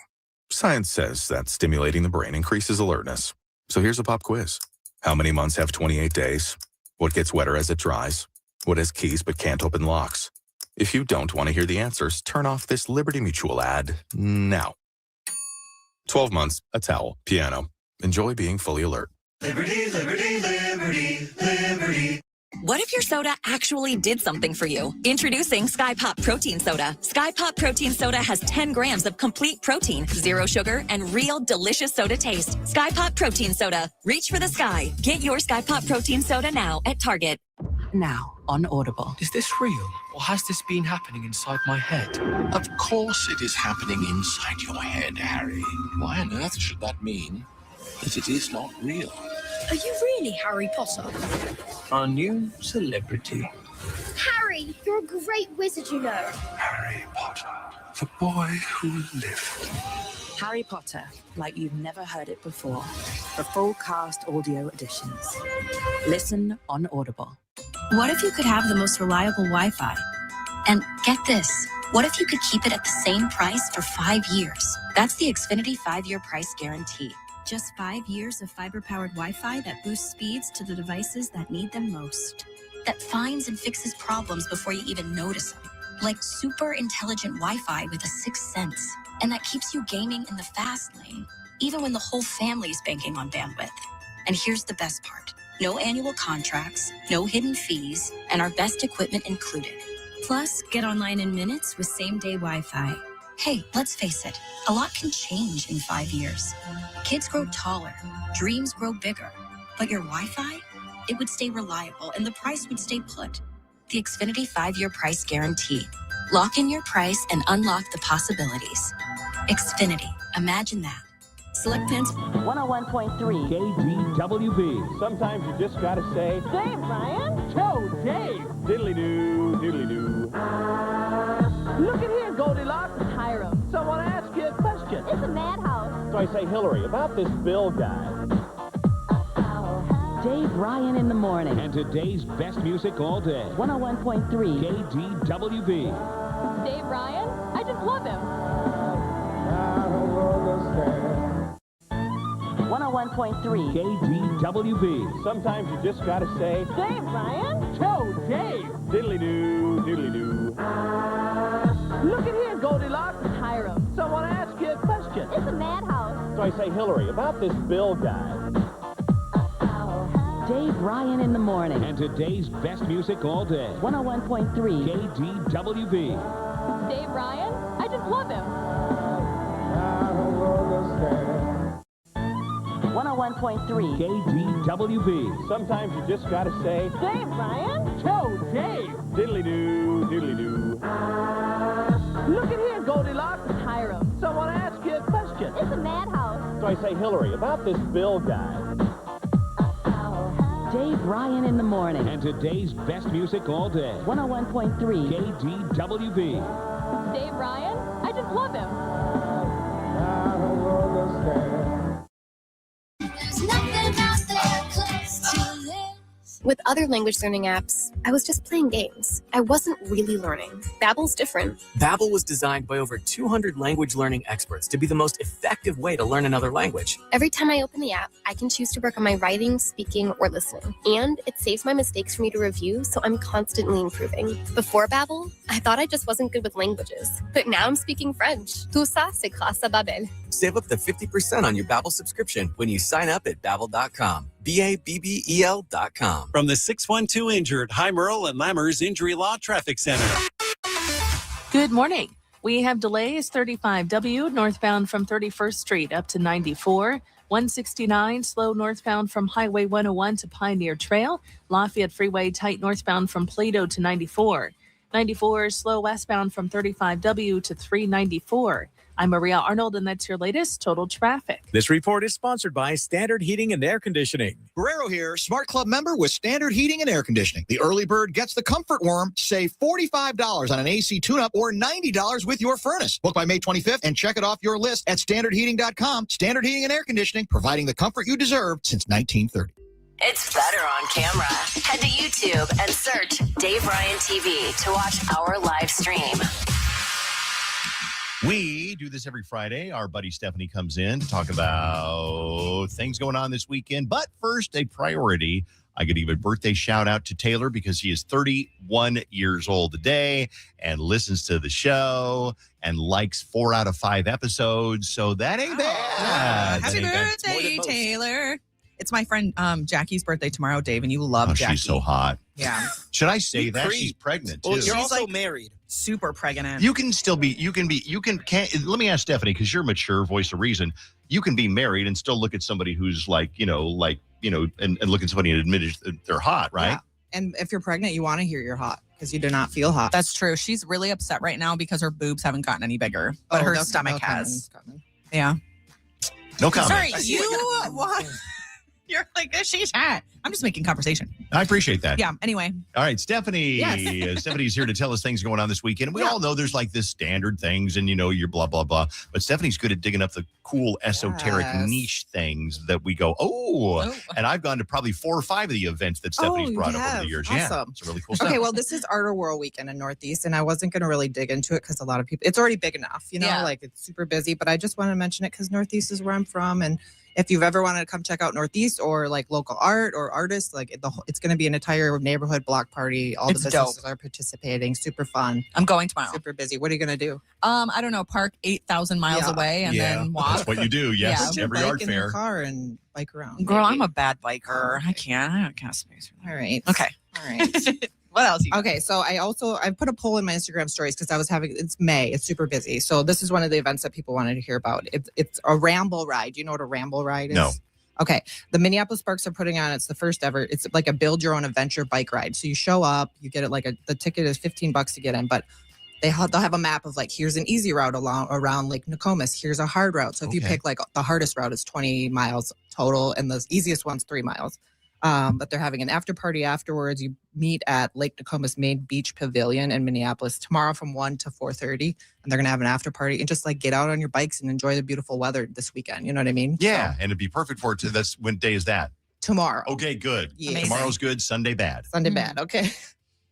Science says that stimulating the brain increases alertness. So here's a pop quiz. How many months have 28 days? What gets wetter as it dries? What has keys but can't open locks? If you don't want to hear the answers, turn off this Liberty Mutual ad now. 12 months, a towel, piano. Enjoy being fully alert. Liberty, liberty, liberty, liberty. What if your soda actually did something for you? Introducing Sky Pop Protein Soda. Sky Pop Protein Soda has 10 grams of complete protein, 0 sugar, and real delicious soda taste. Sky Pop Protein Soda. Reach for the sky. Get your Sky Pop Protein Soda now at Target. Now on Audible. Is this real, or has this been happening inside my head? Of course it is happening inside your head, Harry. Why on earth should that mean that it is not real? Are you really Harry Potter? Our new celebrity. Harry, you're a great wizard, you know. Harry Potter, the boy who lived. Harry Potter, like you've never heard it before. For full cast audio editions. Listen on Audible. What if you could have the most reliable Wi-Fi? And get this, what if you could keep it at the same price for 5 years? That's the Xfinity 5-year price guarantee. Just 5 years of fiber-powered Wi-Fi that boosts speeds to the devices that need them most. That finds and fixes problems before you even notice them. Like super intelligent Wi-Fi with a 6th sense. And that keeps you gaming in the fast lane, even when the whole family's banking on bandwidth. And here's the best part. No annual contracts, no hidden fees, and our best equipment included. Plus, get online in minutes with same-day Wi-Fi. Hey, let's face it, a lot can change in 5 years. Kids grow taller, dreams grow bigger, but your Wi-Fi, it would stay reliable and the price would stay put. The Xfinity 5-year price guarantee. Lock in your price and unlock the possibilities. Xfinity, imagine that. Select plans. 101.3 KDWB. Sometimes you just gotta say, Dave, Ryan. Joe, Dave. Diddly-doo, diddly-doo. Look at here, Goldilocks. Hiram. Someone ask you a question. It's a madhouse. So I say, Hillary, about this Bill guy. Dave Ryan in the morning. And today's best music all day. 101.3 KDWB. Dave Ryan? I just love him. 101.3 KDWB. Sometimes you just gotta say, Dave Ryan. Joe, Dave. Diddly-doo, diddly-doo. Look at here, Goldilocks. Hiram. Someone ask you a question. It's a madhouse. So I say, Hillary, about this Bill guy. Dave Ryan in the morning. And today's best music all day. 101.3 KDWB. Dave Ryan? I just love him. 101.3 KDWB. Sometimes you just gotta say, Dave Ryan. Joe, Dave. Diddly-doo, diddly-doo. Look at here, Goldilocks. Hiram. Someone ask you a question. It's a madhouse. So I say, Hillary, about this Bill guy. Dave Ryan in the morning. And today's best music all day. 101.3 KDWB. Dave Ryan? I just love him. With other language learning apps, I was just playing games. I wasn't really learning. Babbel's different. Babbel was designed by over 200 language learning experts to be the most effective way to learn another language. Every time I open the app, I can choose to work on my writing, speaking, or listening. And it saves my mistakes for me to review, so I'm constantly improving. Before Babbel, I thought I just wasn't good with languages. But now I'm speaking French. Tout ça, c'est grâce à Babbel. Save up to 50% on your Babbel subscription when you sign up at Babbel.com. BABBEL.com. From the 612 Injured, High Merle and Lammers Injury Law Traffic Center. Good morning. We have delays 35W northbound from 31st Street up to 94. 169 slow northbound from Highway 101 to Pioneer Trail. Lafayette Freeway tight northbound from Plato to 94. 94 slow westbound from 35W to 394. I'm Maria Arnold, and that's your latest total traffic. This report is sponsored by Standard Heating and Air Conditioning. Guerrero here, Smart Club member with Standard Heating and Air Conditioning. The early bird gets the comfort worm. Save $45 on an AC tune-up or $90 with your furnace. Book by May 25th and check it off your list at standardheating.com. Standard Heating and Air Conditioning, providing the comfort you deserve since 1930. It's better on camera. Head to YouTube and search Dave Ryan TV to watch our live stream. We do this every Friday. Our buddy Stephanie comes in to talk about things going on this weekend. But first, a priority. I could give a birthday shout out to Taylor because he is 31 years old today and listens to the show and likes 4 out of 5 episodes. So that ain't bad. Happy birthday, Taylor. It's my friend Jackie's birthday tomorrow, Dave, and you love Jackie. She's so hot. Yeah. Should I say that? She's pregnant, too. Well, you're also married. Super pregnant. You can still be, let me ask Stephanie, because you're mature, voice of reason. You can be married and still look at somebody who's and look at somebody and admit they're hot, right? Yeah. And if you're pregnant, you want to hear you're hot because you do not feel hot. That's true. She's really upset right now because her boobs haven't gotten any bigger, but her stomach has. Yeah. No comment. Sorry, what? You're like, she's hot. I'm just making conversation. I appreciate that. Yeah. Anyway. All right, Stephanie. Yes. Stephanie's here to tell us things going on this weekend. We all know there's like this standard things and, you're blah, blah, blah. But Stephanie's good at digging up the cool, esoteric niche things that we go, And I've gone to probably 4 or 5 of the events that Stephanie's brought up over the years. Awesome. Yeah, it's really cool stuff. Okay, well, this is Art World Weekend in Northeast, and I wasn't going to really dig into it because a lot of people, it's already big enough, like it's super busy, but I just want to mention it because Northeast is where I'm from, and if you've ever wanted to come check out Northeast or like local art or artists, like it's going to be an entire neighborhood block party. All the businesses are participating. Super fun. I'm going tomorrow. Super busy. What are you going to do? I don't know. Park 8,000 miles away and then walk. That's what you do. Yes. Put your Every bike art in fair. your car and bike around. Girl, I'm a bad biker. I don't have space. All right. Okay. All right. What else? Okay, so I put a poll in my Instagram stories because it's May. It's super busy. So this is one of the events that people wanted to hear about. It's a ramble ride. Do you know what a ramble ride is? No. Okay, the Minneapolis Parks are putting on, it's the first ever, it's like a build your own adventure bike ride. So you show up, you get it the ticket is $15 to get in, but they'll have a map of like, here's an easy route around Lake Nokomis. Here's a hard route. So if you pick like the hardest route is 20 miles total and the easiest one's 3 miles. But they're having an after party afterwards. You meet at Lake Nokomis Main Beach Pavilion in Minneapolis tomorrow from 1 to 4:30, and they're gonna have an after party and just like get out on your bikes and enjoy the beautiful weather this weekend. You know what I mean? Yeah, and it'd be perfect for it. That's when day is that? Tomorrow. Okay, good. Yes. Tomorrow's good. Sunday bad. Sunday bad. Okay.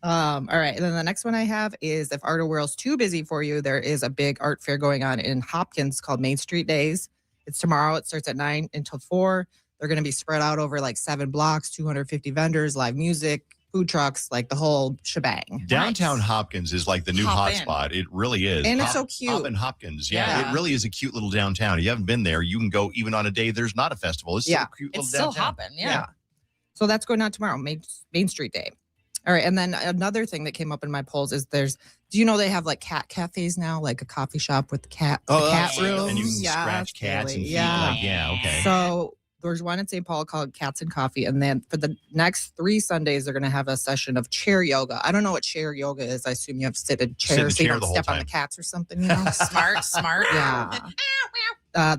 All right. And then the next one I have is if Art World's too busy for you, there is a big art fair going on in Hopkins called Main Street Days. It's tomorrow. It starts at 9 until 4. They're going to be spread out over like 7 blocks, 250 vendors, live music, food trucks, like the whole shebang. Downtown Hopkins is like the new hotspot. It really is. And it's so cute. Hop and Hopkins. Yeah, it really is a cute little downtown. If you haven't been there, you can go even on a day there's not a festival. It's still a cute little downtown. It's still hopping. Yeah. So that's going on tomorrow, Main Street Day. All right. And then another thing that came up in my polls is do you know they have like cat cafes now, like a coffee shop with cat rooms? And you can scratch cats and feed okay. So there's one in St. Paul called Cats and Coffee. And then for the next 3 Sundays, they're going to have a session of chair yoga. I don't know what chair yoga is. I assume you have to sit in chairs so you don't step on the cats or something, Smart. Yeah.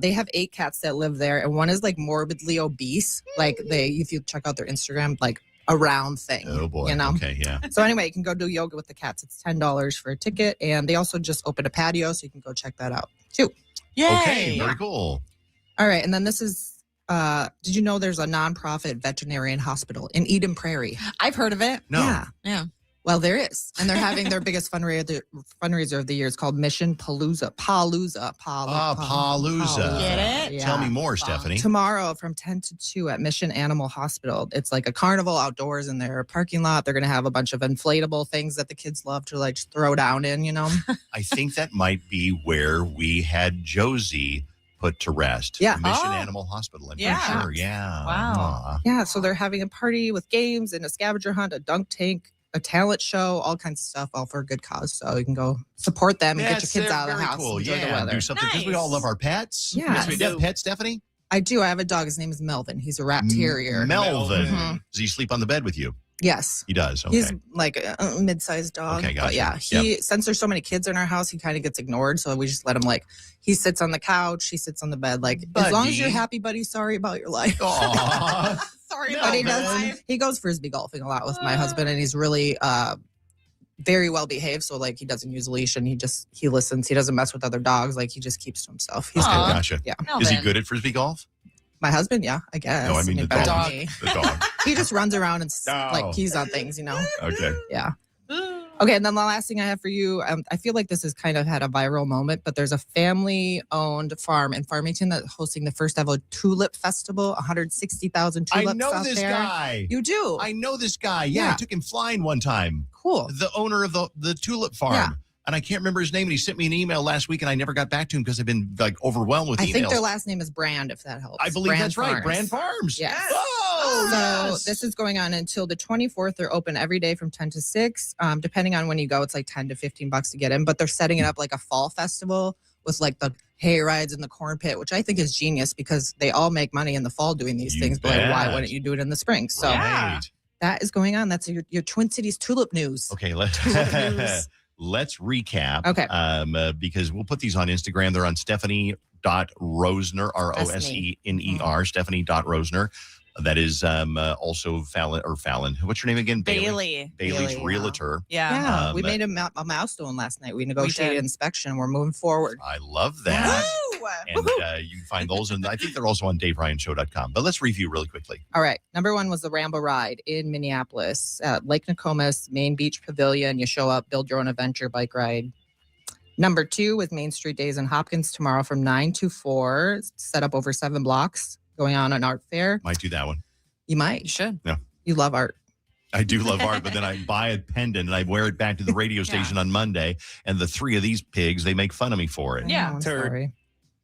They have 8 cats that live there. And one is like morbidly obese. Like if you check out their Instagram, like a round thing. Oh boy. Okay, yeah. So anyway, you can go do yoga with the cats. It's $10 for a ticket. And they also just opened a patio. So you can go check that out too. Yay. Okay, very cool. All right. And then this is Did you know there's a nonprofit veterinarian hospital in Eden Prairie? I've heard of it. No. Yeah. Well, there is. And they're having their biggest fundraiser of the year. It's called Mission Palooza. Palooza. Get it? Yeah. Tell me more, Stephanie. Tomorrow from 10 to 2 at Mission Animal Hospital. It's like a carnival outdoors in their parking lot. They're going to have a bunch of inflatable things that the kids love to like just throw down in, you know? I think that might be where we had Josie put to rest. Yeah. Mission Animal Hospital. I'm pretty sure. Yeah. Wow. Yeah. So they're having a party with games and a scavenger hunt, a dunk tank, a talent show, all kinds of stuff, all for a good cause. So you can go support them and get your kids out of the house. Cool. Enjoy the Yeah, weather. do something because we all love our pets. Yeah. Do you have pets, Stephanie? I do. I have a dog. His name is Melvin. He's a rat terrier. Melvin. Mhm. Does he sleep on the bed with you? Yes. He does. Okay. He's like a mid-sized dog. Okay, gotcha. But yeah, since there's so many kids in our house, he kind of gets ignored. So we just let him he sits on the couch, he sits on the bed. Like, as long as you're happy, buddy, sorry about your life. Sorry but about he goes frisbee golfing a lot with my husband, and he's really very well behaved. So like he doesn't use a leash, and he listens. He doesn't mess with other dogs. Like he just keeps to himself. He's good. Gotcha. Yeah. Is he good at frisbee golf? My husband, yeah, I guess. No, I mean the better dog. than me. The dog. He just runs around and No. like keys on things, you know? Okay. Yeah. Okay, and then the last thing I have for you, I feel like this has kind of had a viral moment, but there's a family-owned farm in Farmington that's hosting the first ever tulip festival. 160,000 tulips I know out this there. guy. You do? I know this guy. Yeah, I took him flying one time. Cool. The owner of the tulip farm. Yeah. And I can't remember his name. And he sent me an email last week, and I never got back to him because I've been like overwhelmed with emails. I think their last name is Brand, if that helps. I believe Brand that's right. Farms. Brand Farms. Yes. Oh, So yes. this is going on until the 24th. They're open every day from 10 to 6. Depending on when you go, it's like 10 to 15 bucks to get in. But they're setting it up like a fall festival with like the hay rides in the corn pit, which I think is genius because they all make money in the fall doing these things. But like, why bet. wouldn't you do it in the spring? So Right. that is going on. That's your Twin Cities tulip news. Okay, Tulip news. let's recap. Okay. Because we'll put these on Instagram. They're on Stephanie.Rosner, Rosener, Stephanie.Rosner. That is also Fallon. What's your name again? Bailey. Bailey's Bailey, realtor. Yeah. We made a milestone last night. We negotiated inspection. We're moving forward. I love that. And you can find those. And I think they're also on DaveRyanShow.com. But let's review really quickly. All right. Number 1 was the Rambo Ride in Minneapolis at Lake Nokomis, Main Beach Pavilion. You show up, build your own adventure bike ride. Number 2 was Main Street Days in Hopkins tomorrow from 9 to 4. Set up over 7 blocks. Going on an art fair. Might do that one. You might. You should. Yeah. You love art. I do love art, but then I buy a pendant and I wear it back to the radio station on Monday. And the 3 of these pigs, they make fun of me for it. Yeah. Sorry.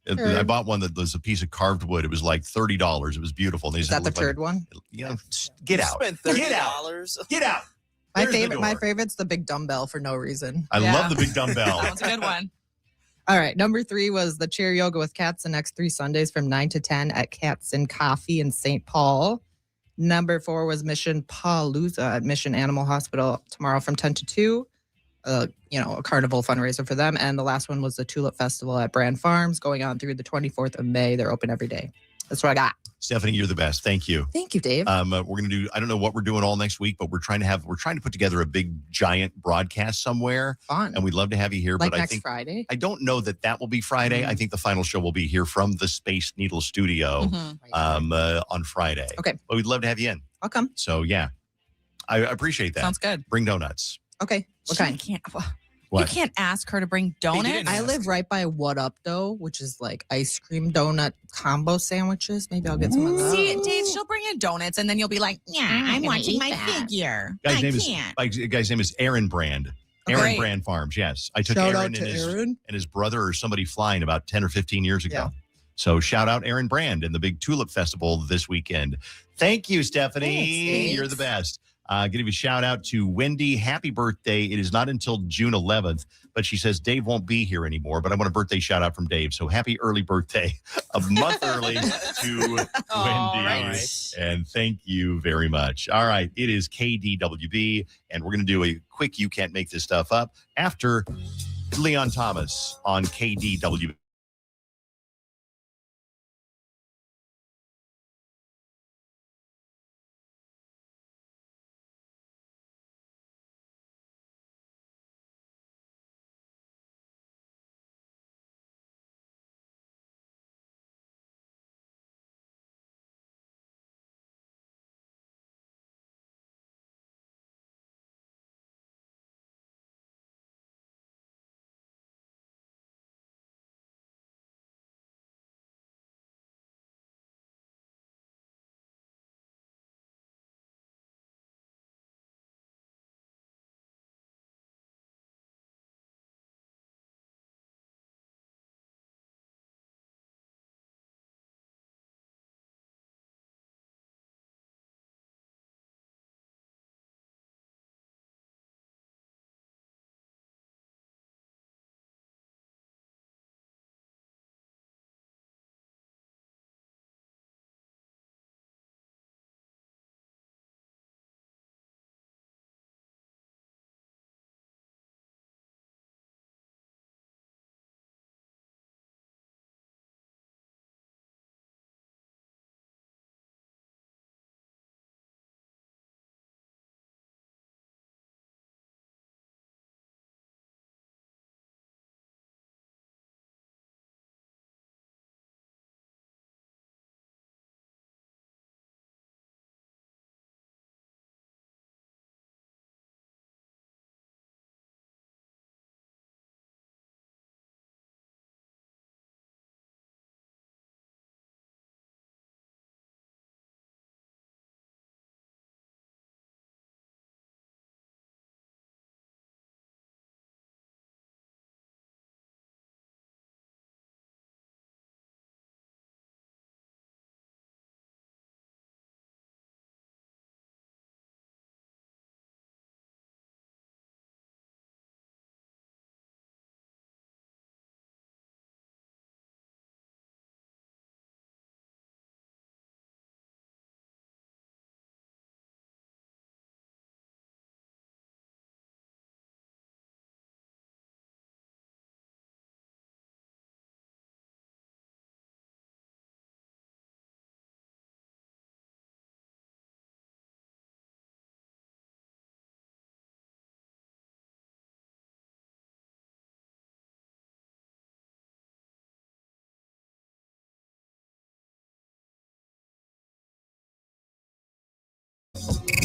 I bought one that was a piece of carved wood. It was like $30. It was beautiful. They Is that the third one? You know, get out. Spent Get out. $30. Get out. My There's the door. favorite's the big dumbbell for no reason. I love the big dumbbell. That was a good one. All right. Number 3 was the chair yoga with Cats the next 3 Sundays from 9 to 10 at Cats and Coffee in St. Paul. Number 4 was Mission Palooza at Mission Animal Hospital tomorrow from 10 to 2. A carnival fundraiser for them. And the last one was the Tulip Festival at Brand Farms going on through the 24th of May. They're open every day. That's what I got. Stephanie, you're the best. Thank you. Thank you, Dave. We're going to do, I don't know what we're doing all next week, but we're trying to put together a big giant broadcast somewhere. Fun. And we'd love to have you here. Like but next I think Friday? I don't know that will be Friday. I think the final show will be here from the Space Needle studio on Friday. Okay. But we'd love to have you in. I'll come. So yeah, I appreciate that. Sounds good. Bring donuts. Okay. What kind? What? You can't ask her to bring donuts. I live right by What Up Dough, which is like ice cream donut combo sandwiches. Maybe I'll get some of those. See, Dave, she'll bring in donuts, and then you'll be like, "Yeah, I'm watching my figure. Guy's I name is Aaron Brand. Okay. Aaron Brand Farms. Yes, I took Shout Aaron, out and, to his, Aaron. and his brother or somebody flying about 10 or 15 years ago. Yeah. So shout out Aaron Brand and the big Tulip Festival this weekend. Thank you, Stephanie. Thanks. You're the best. Give a shout out to Wendy. Happy birthday. It is not until June 11th, but she says Dave won't be here anymore. But I want a birthday shout out from Dave. So happy early birthday, a month early to Wendy. right. And thank you very much. All right. It is KDWB, and we're going to do a quick You Can't Make This Stuff Up after Leon Thomas on KDWB.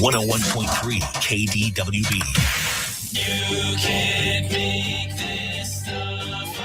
101.3 KDWB. You can't make this stuff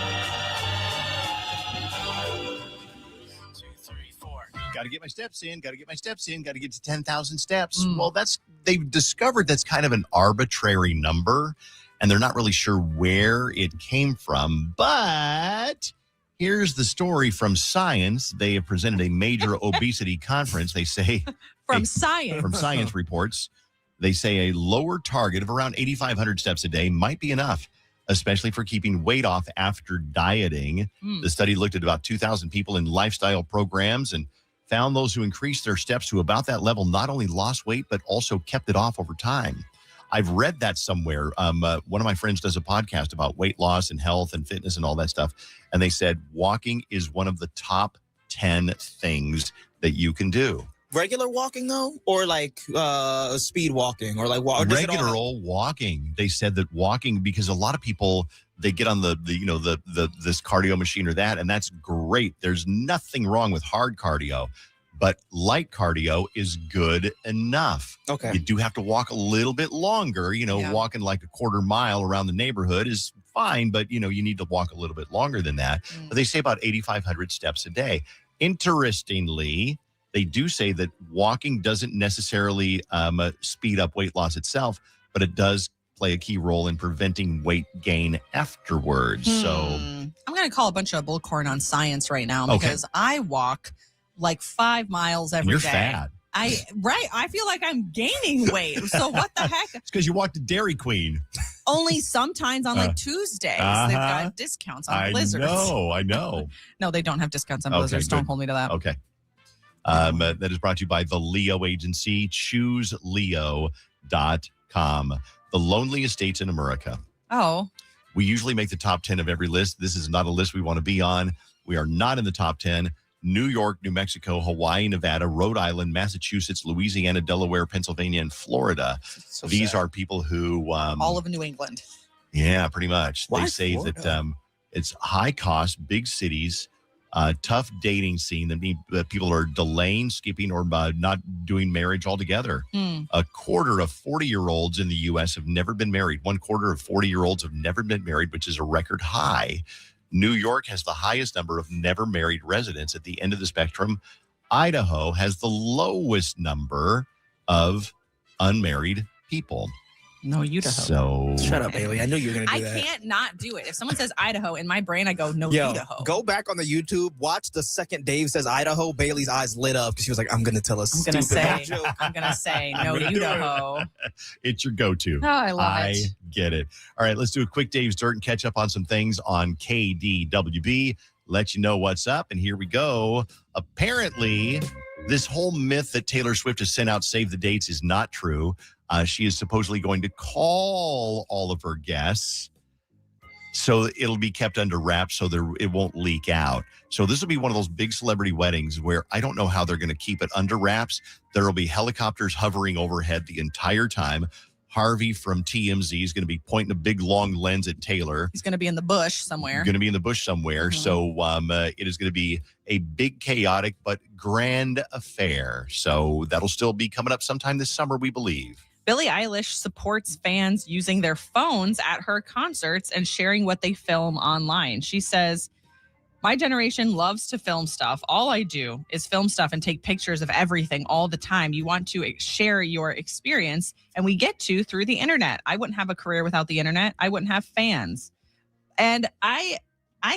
Got to get my steps in, got to get my steps in, got to get to 10,000 steps. Well, they've discovered that's kind of an arbitrary number, and they're not really sure where it came from. But here's the story from Science. They have presented a major obesity conference. They say From Science reports, they say a lower target of around 8,500 steps a day might be enough, especially for keeping weight off after dieting. The study looked at about 2,000 people in lifestyle programs and found those who increased their steps to about that level not only lost weight, but also kept it off over time. I've read that somewhere. One of my friends does a podcast about weight loss and health and fitness and all that stuff. And they said walking is one of the top 10 things that you can do. Regular walking, though? Or like speed walking? Or like regular old walking. They said that walking, because a lot of people, they get on the this cardio machine or that, and that's great. There's nothing wrong with hard cardio, but light cardio is good enough. Okay. You do have to walk a little bit longer. Walking like a quarter mile around the neighborhood is fine, but you need to walk a little bit longer than that. But they say about 8,500 steps a day. Interestingly, they do say that walking doesn't necessarily speed up weight loss itself, but it does play a key role in preventing weight gain afterwards. So I'm going to call a bunch of bullcorn on Science right now because I walk like 5 miles every day. You're fat. I feel like I'm gaining weight. So what the heck? It's because you walked to Dairy Queen. Only sometimes on like Tuesdays. They've got discounts on Blizzards. I know. No, they don't have discounts on Blizzards. Don't hold me to that. Okay. That is brought to you by the Leo Agency. ChooseLeo.com. The loneliest states in America. Oh. We usually make the top 10 of every list. This is not a list we want to be on. We are not in the top 10. New York, New Mexico, Hawaii, Nevada, Rhode Island, Massachusetts, Louisiana, Delaware, Pennsylvania, and Florida. These are people who... all of New England. Yeah, pretty much. Why they say Florida? that it's high cost, big cities, tough dating scene. That means people are delaying, skipping, or not doing marriage altogether. A quarter of 40-year-olds in the U.S. have never been married. 1/4 of 40-year-olds have never been married, which is a record high. New York has the highest number of never married residents at the end of the spectrum. Idaho has the lowest number of unmarried people. No, Idaho. So shut up, Bailey. I knew you were going to do that. I can't not do it. If someone says Idaho, in my brain, I go, no, Yo, Idaho. go back on the YouTube. Watch the second Dave says Idaho. Bailey's eyes lit up because she was like, I'm going to tell us. I'm going to say no, Idaho. It's your go-to. Oh, I love it. I get it. All right, let's do a quick Dave's Dirt and catch up on some things on KDWB. Let you know what's up, and here we go. Apparently, this whole myth that Taylor Swift has sent out save the dates is not true. She is supposedly going to call all of her guests, so it'll be kept under wraps so it won't leak out. So this will be one of those big celebrity weddings where I don't know how they're going to keep it under wraps. There will be helicopters hovering overhead the entire time. Harvey from TMZ is going to be pointing a big long lens at Taylor. He's going to be in the bush somewhere. So it is going to be a big, chaotic, but grand affair. So that'll still be coming up sometime this summer, we believe. Billie Eilish supports fans using their phones at her concerts and sharing what they film online. She says, my generation loves to film stuff. All I do is film stuff and take pictures of everything all the time. You want to share your experience, and we get to through the internet. I wouldn't have a career without the internet. I wouldn't have fans. And I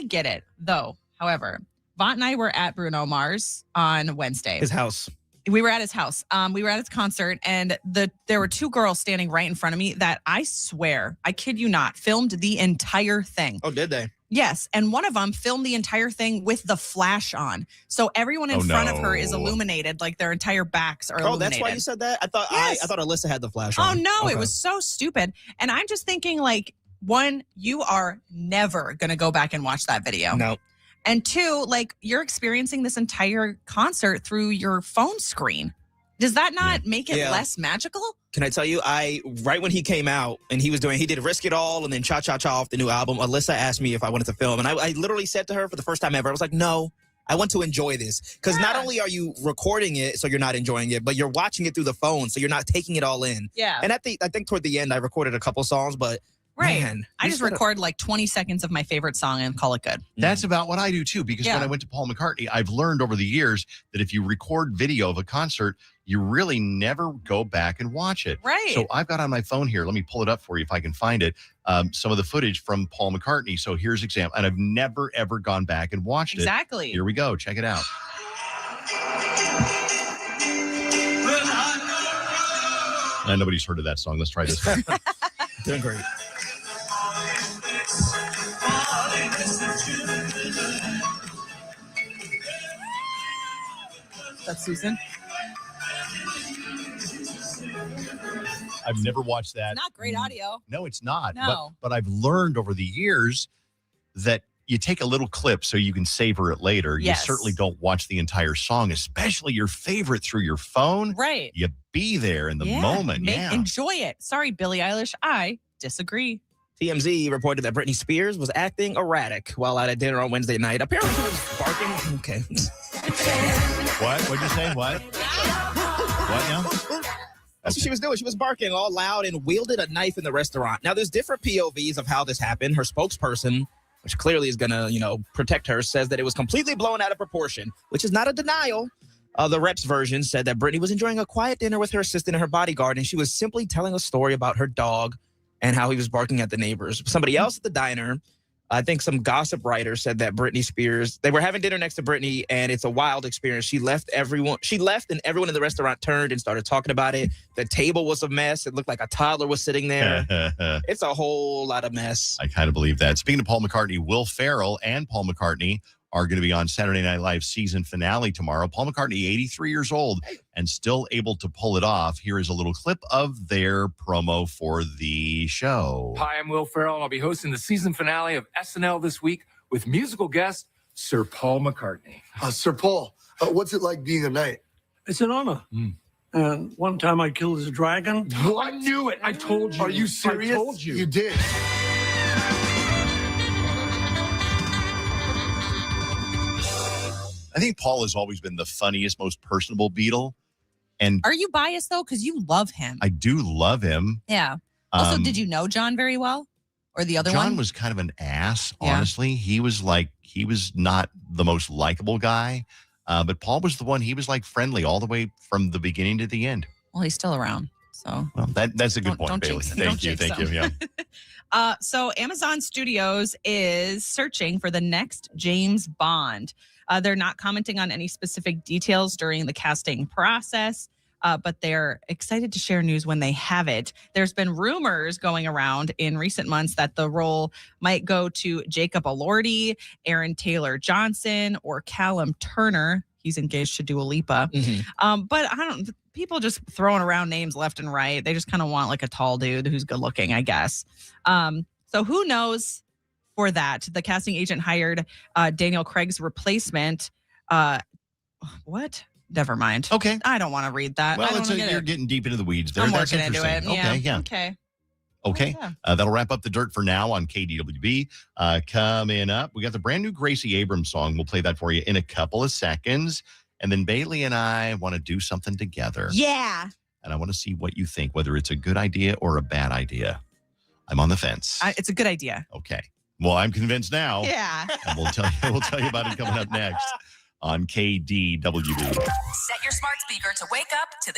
get it, though. However, Vaught and I were at Bruno Mars on Wednesday. His house. We were at his house. We were at his concert, and there were 2 girls standing right in front of me that I swear, I kid you not, filmed the entire thing. Oh, did they? Yes, and one of them filmed the entire thing with the flash on. So everyone in front of her is illuminated, like their entire backs are illuminated. Oh, that's why you said that? I thought Yes. I thought Alyssa had the flash on. Oh, no, Okay. It was so stupid. And I'm just thinking, like, 1, you are never going to go back and watch that video. No. And 2, like, you're experiencing this entire concert through your phone screen. Does that not make it less magical? Can I tell you, right when he came out and he did Risk It All and then Cha Cha Cha off the new album, Alyssa asked me if I wanted to film. And I literally said to her for the first time ever, I was like, no, I want to enjoy this. Because not only are you recording it, so you're not enjoying it, but you're watching it through the phone, so you're not taking it all in. Yeah. And I think toward the end, I recorded a couple songs, but Right. man, I just record like 20 seconds of my favorite song and call it good. That's about what I do too, because when I went to Paul McCartney, I've learned over the years that if you record video of a concert, you really never go back and watch it. Right. So I've got on my phone here, let me pull it up for you if I can find it, some of the footage from Paul McCartney. So here's example, and I've never, ever gone back and watched it. Exactly. Here we go. Check it out. Nobody's heard of that song. Let's try this one. Doing great. That's Susan. I've never watched that. Not great audio. No, it's not. No. But I've learned over the years that you take a little clip so you can savor it later. Yes. You certainly don't watch the entire song, especially your favorite through your phone. Right. You be there in the moment. Enjoy it. Sorry, Billie Eilish. I disagree. TMZ reported that Britney Spears was acting erratic while at a dinner on Wednesday night. Apparently she was barking. Okay. What? What'd you say? What? What now? That's what she was doing. She was barking all loud and wielded a knife in the restaurant. Now, there's different POVs of how this happened. Her spokesperson, which clearly is going to, protect her, says that it was completely blown out of proportion, which is not a denial. The rep's version said that Britney was enjoying a quiet dinner with her assistant and her bodyguard, and she was simply telling a story about her dog and how he was barking at the neighbors. Somebody else at the diner, I think some gossip writer, said that Britney Spears, they were having dinner next to Britney, and it's a wild experience. She left, and everyone in the restaurant turned and started talking about it. The table was a mess. It looked like a toddler was sitting there. It's a whole lot of mess. I kind of believe that. Speaking of Paul McCartney, Will Ferrell and Paul McCartney are going to be on Saturday Night Live season finale tomorrow. Paul McCartney, 83 years old and still able to pull it off. Here is a little clip of their promo for the show. Hi, I'm Will Ferrell, and I'll be hosting the season finale of SNL this week with musical guest Sir Paul McCartney. Sir Paul, what's it like being a knight? It's an honor. And one time I killed his dragon. I knew it. I told you. Are you serious? I told you. You did. I think Paul has always been the funniest, most personable Beatle. And Are you biased, though? Because you love him. I do love him. Yeah. Also, did you know John very well? Or the other one? John was kind of an ass, honestly. He was not the most likable guy. But Paul was the one, he was like friendly all the way from the beginning to the end. Well, he's still around. So well, that's a good point, Bailey. Thank you. Yeah. So Amazon Studios is searching for the next James Bond. They're not commenting on any specific details during the casting process, but they're excited to share news when they have it. There's been rumors going around in recent months that the role might go to Jacob Elordi, Aaron Taylor Johnson, or Callum Turner. He's engaged to Dua Lipa. But people just throwing around names left and right. They just kind of want like a tall dude who's good looking, I guess. So who knows? For that, the casting agent hired Daniel Craig's replacement. What? Never mind. Okay. I don't want to read that. Well, you're getting deep into the weeds there. I'm That's working into it. Okay, yeah. Okay. That'll wrap up the dirt for now on KDWB. Coming up, we got the brand new Gracie Abrams song. We'll play that for you in a couple of seconds. And then Bailey and I want to do something together. Yeah. And I want to see what you think, whether it's a good idea or a bad idea. I'm on the fence. It's a good idea. Okay. Well, I'm convinced now. Yeah. And we'll tell you about it coming up next on KDWB. Set your smart speaker to wake up to the